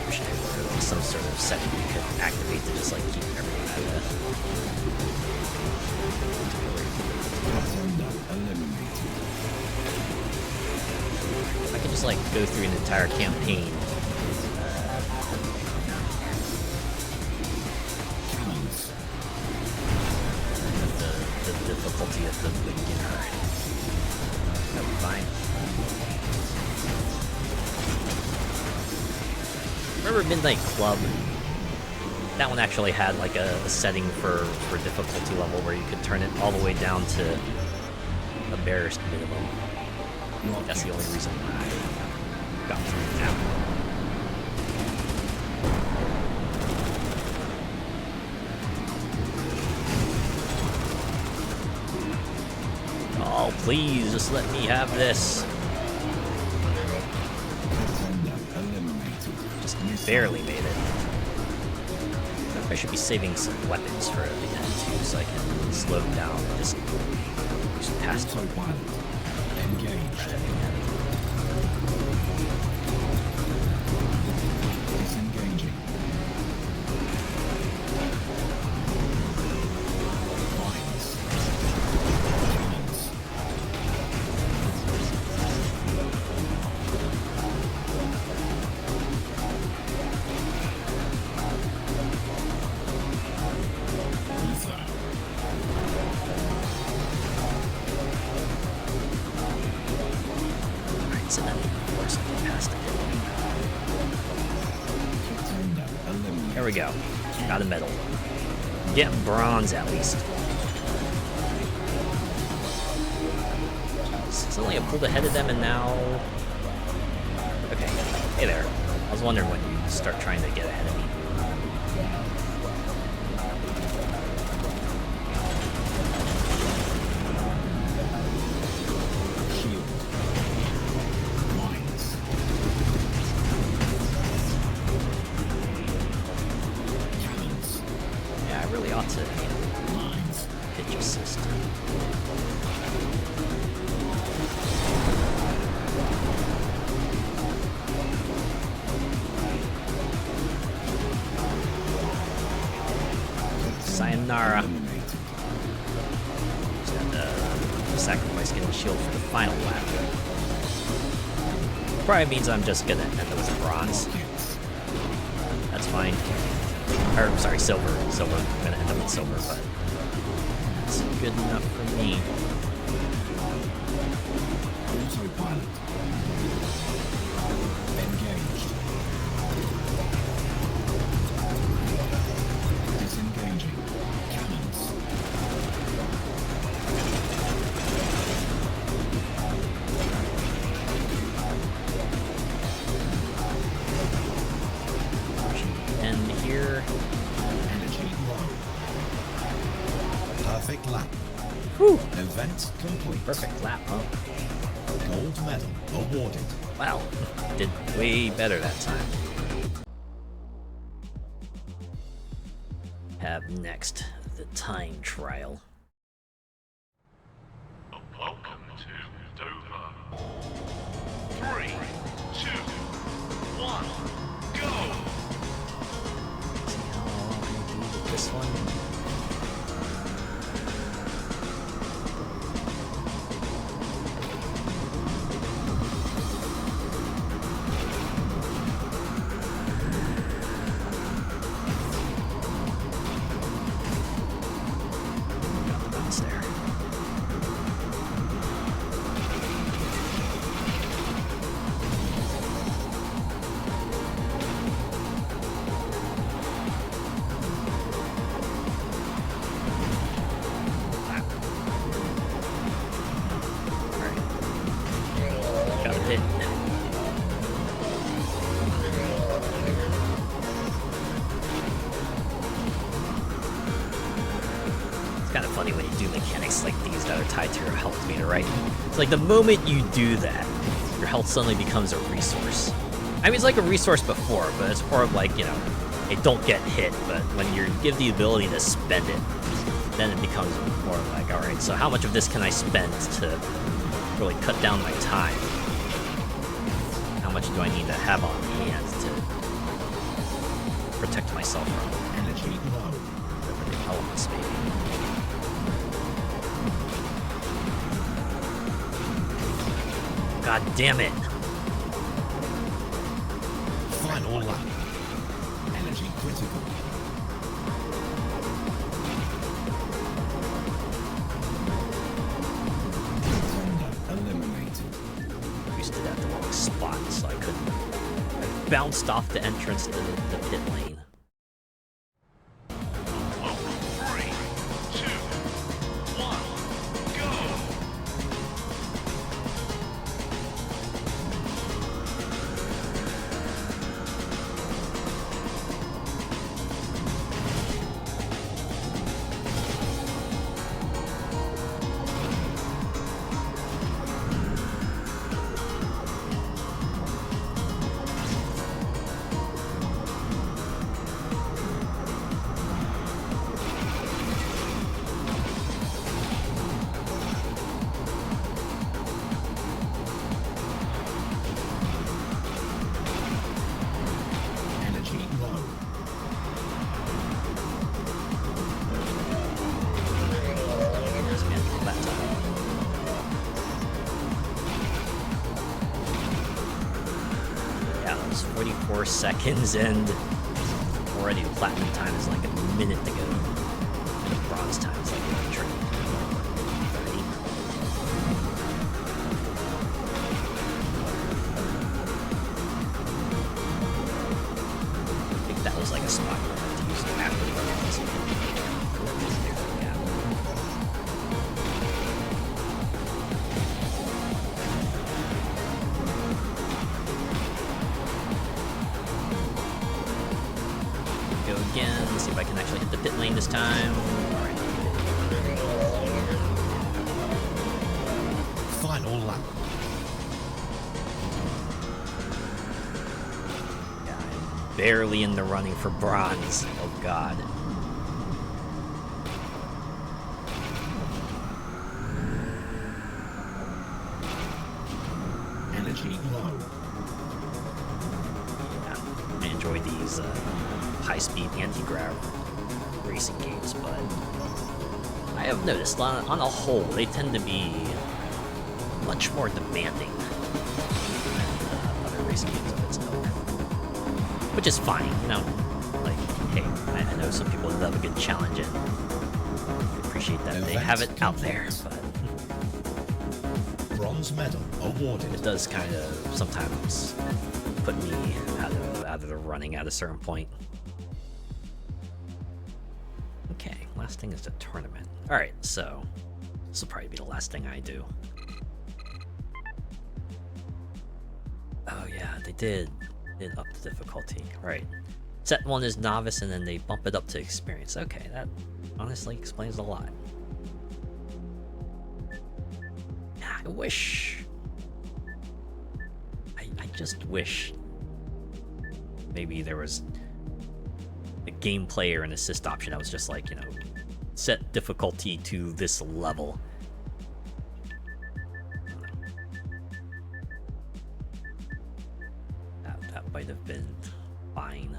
Wish there were some sort of setting you could activate to just like keep everyone at a I could just like go through an entire campaign. The difficulty of the beginner. That'd be fine. Remember Midnight Club? That one actually had like a setting for difficulty level where you could turn it all the way down to a barest minimum. That's the only reason why I got through that one. Oh, please, just let me have this. Just barely made it. I should be saving some weapons for the end too, so I can slow them down and just past them. Engage. Disengaging. Mines. Cannons. Ether. Alright, so then of course I can pass it. Contender eliminated. There we go. Got a medal. Get bronze at least. Suddenly I pulled ahead of them and now... Okay, hey there. I was wondering when you start trying to get ahead of me. Shield. Mines. Cannons. Yeah, I really ought to Mines. pitch assist. Sayonara. Eliminated. Just had to sacrifice getting a shield for the final lap. Probably means I'm just gonna end up with bronze. Rockets. That's fine. Or, sorry, silver. Silver. I'm gonna end up with silver, but that's good enough for me. Autopilot. Engaged. Disengaging. Cannons. And here, Energy low. Perfect lap. whew, Event complete. perfect lap, huh? Gold medal awarded. Wow, did way better that time. Have next the time trial. Welcome to Dover. 3, 2, 1. funny when you do mechanics like these that are tied to your health meter, right? It's like the moment you do that, your health suddenly becomes a resource. I mean, it's like a resource before, but it's more of like, you know, hey, don't get hit, but when you give the ability to spend it, then it becomes more like, alright, so how much of this can I spend to really cut down my time? How much do I need to have on hand to protect myself from Energy low. the elements, maybe? God damn it! Final lap. Energy critical. Contender eliminated. I used to that the wrong spot, so I couldn't. I bounced off the entrance to the pit lane. 3, 2, 1, go! Energy low. Just man, that time. Yeah, that was 44 seconds, and already the platinum time is like a minute to go. And the bronze time is like a trick. 30. I think that was like a spot where I had to use it after the bronze. Yeah. Go again, let's see if I can actually hit the pit lane this time. Alright. Final lap. Yeah, I'm barely in the running for bronze. Oh god. Energy low. Yeah, I enjoy these high-speed anti-grav racing games, but I have noticed on a whole they tend to be much more demanding than other racing games of its ilk. Which is fine, you know. Like, hey, I know some people love a good challenge and appreciate that they have it out there, but Bronze medal awarded. it does kind of sometimes put me out of the running at a certain point. Okay, last thing is the tournament. Alright, so this will probably be the last thing I do. Oh yeah, they did up the difficulty. Right. Set 1 is novice and then they bump it up to experience. Okay, that honestly explains a lot. I wish... I just wish maybe there was a gameplay or an assist option that was just like, you know, set difficulty to this level. That might have been fine.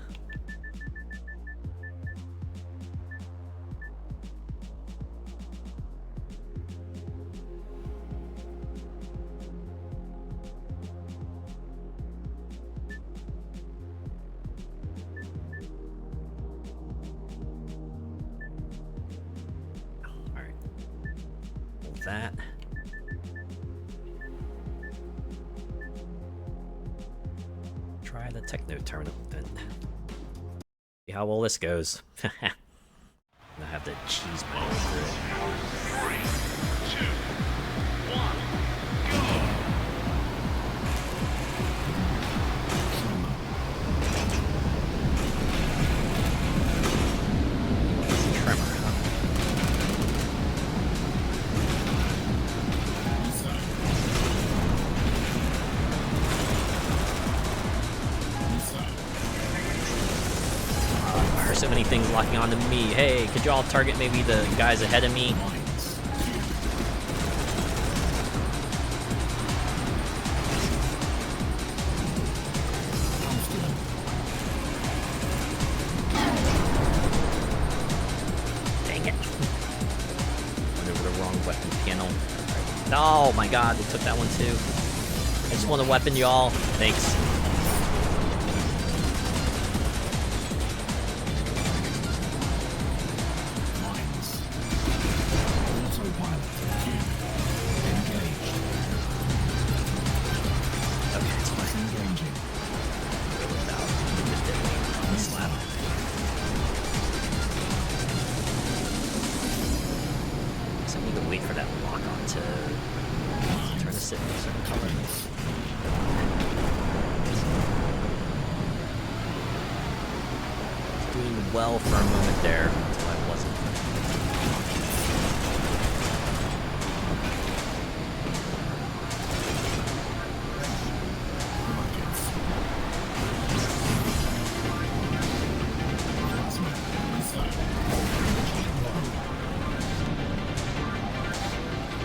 Alright. That. Try the techno tournament then. See how well this goes. I have the cheese ball through it. 3, 2, 1, go! Tremor, huh? so many things locking onto me. Hey, could y'all target maybe the guys ahead of me? Dang it. Went over the wrong weapon panel. Oh my god, they took that one too. I just want a weapon, y'all. Thanks. Well for a moment there until I wasn't.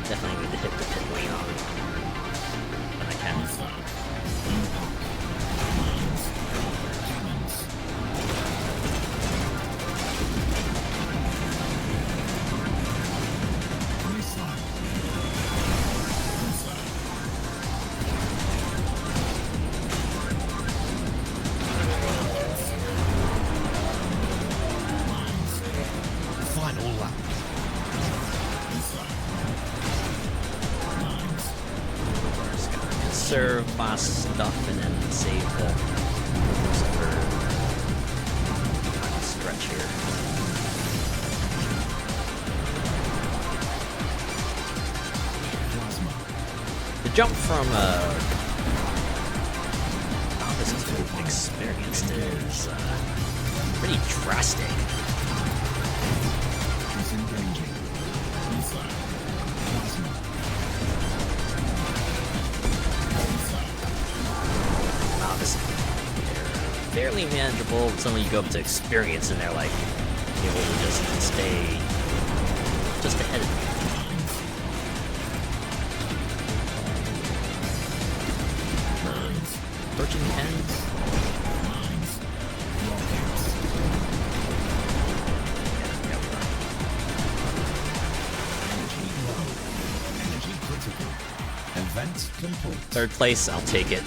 Definitely need to hit the pit lane on when I can. Conserve my stuff and then save the final stretch here. The jump from novice to experienced is pretty drastic. Fairly manageable. Suddenly you go up to experience and they're like able to just stay just ahead of you. Approaching ends. Event complete. Third place, I'll take it.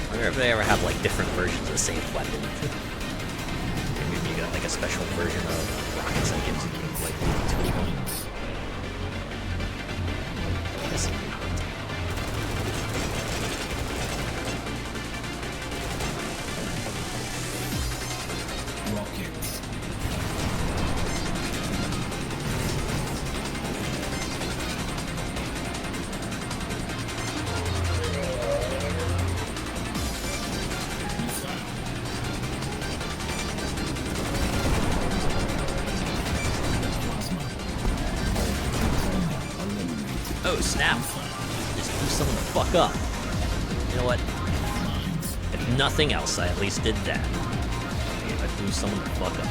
I wonder if they ever have like different versions of the same weapon. Maybe you got like a special version of rockets that gives you like two points. I guess Rockets. oh snap! Just blew someone the fuck up. You know what? If nothing else, I at least did that. I blew someone the fuck up.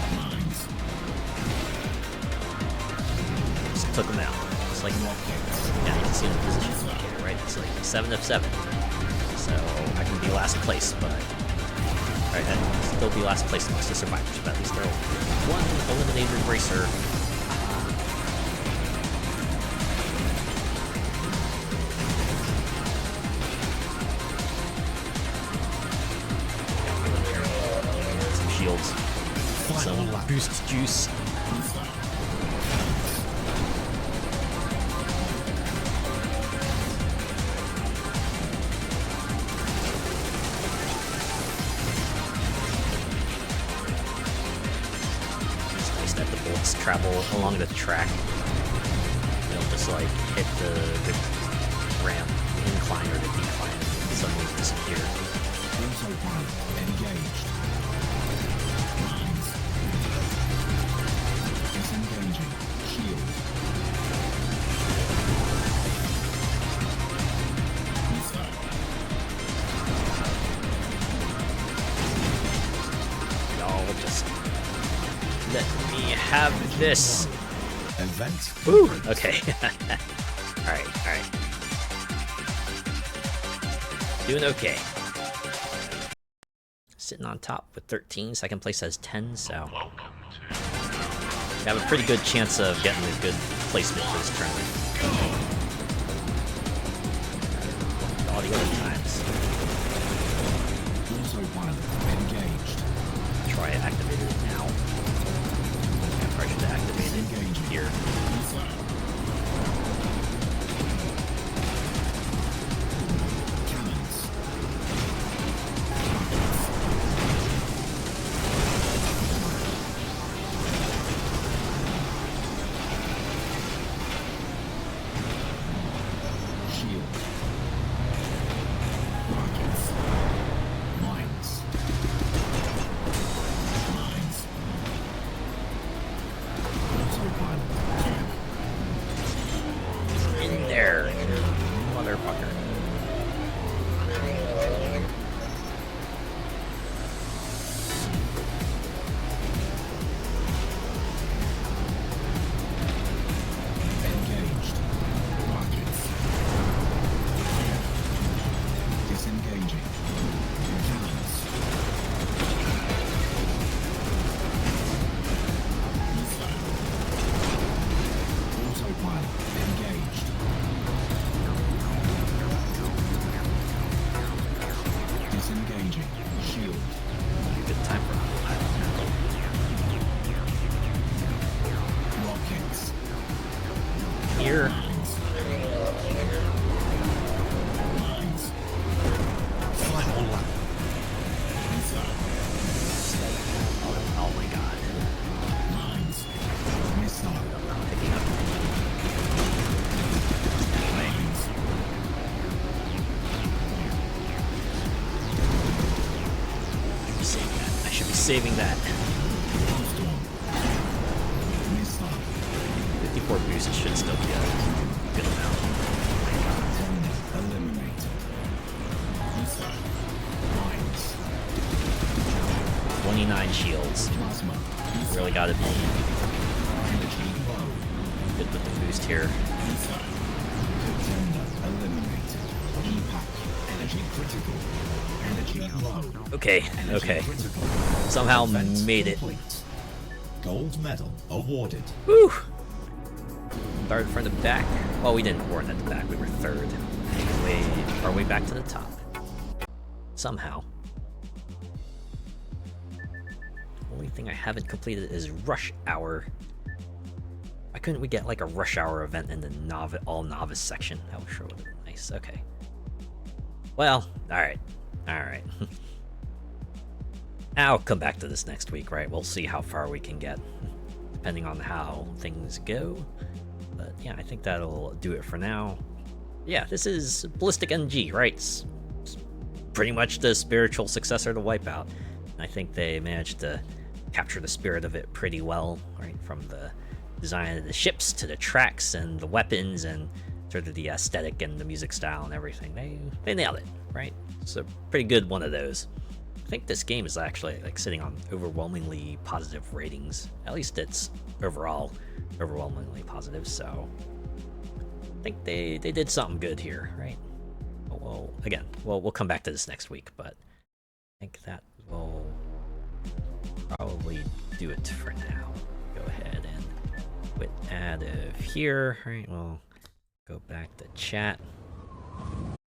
Just took him out. It's like, yeah, you can see the position indicator, right? It's like 7 of 7. So I can be last place, but alright, I'd still be last place amongst the survivors, but at least they're one eliminated racer. Shields. Some boost juice. bullets travel along the track. They'll just like hit the ramp, the incline or the decline, and suddenly disappear. Autopilot engaged. Lines. Disengaging. Shield. Missile. Y'all just let me have this. Event. Woo! Okay. Alright, alright. Doing okay. Sitting on top with 13. Second place has 10, so we have a pretty good chance of getting a good placement for this tournament. All the other times. Autopilot engaged. Try to activate it now. I probably should activate it here. Missile. Cannons. Shield. Rockets. Mines. Mines. Autopilot. In there, motherfucker. Engaged. Rockets. Disengaging. Cannons. Missile. Autopilot engaged. Disengaging. Shield. Good time for autopilot. Rockets. Here. Mines. Mines. Final lap. Missile. Oh my god. Mines. Missile. Picking up. Mines. I should be saving that. Storm. Missile. 54 boost should still be a good amount. Enemy eliminated. Missile. Mines. 29 shields. Plasma. Really gotta be Energy low. good with the boost here. Missile. Contender eliminated. EPAC. Energy critical. Energy low. Okay, Energy okay. critical. Somehow Event made it. complete. Gold medal awarded. Woo! Started from the back. Well, we didn't warn at the back. We were third. Anyway, our way back to the top. Somehow. Only thing I haven't completed is Rush Hour. Why couldn't we get like a Rush Hour event in the all novice section? That would sure would have been nice. Okay. Well, alright. Alright. I'll come back to this next week, right? We'll see how far we can get, depending on how things go. But yeah, I think that'll do it for now. Yeah, this is BallisticNG, right? It's pretty much the spiritual successor to Wipeout. I think they managed to capture the spirit of it pretty well, right? From the design of the ships to the tracks and the weapons and sort of the aesthetic and the music style and everything. They nailed it, right? It's a pretty good one of those. I think this game is actually like sitting on overwhelmingly positive ratings. At least it's overall overwhelmingly positive, so I think they did something good here, right? Well, again, we'll come back to this next week, but I think that will probably do it for now. Go ahead and quit out of here, right? We'll go back to chat.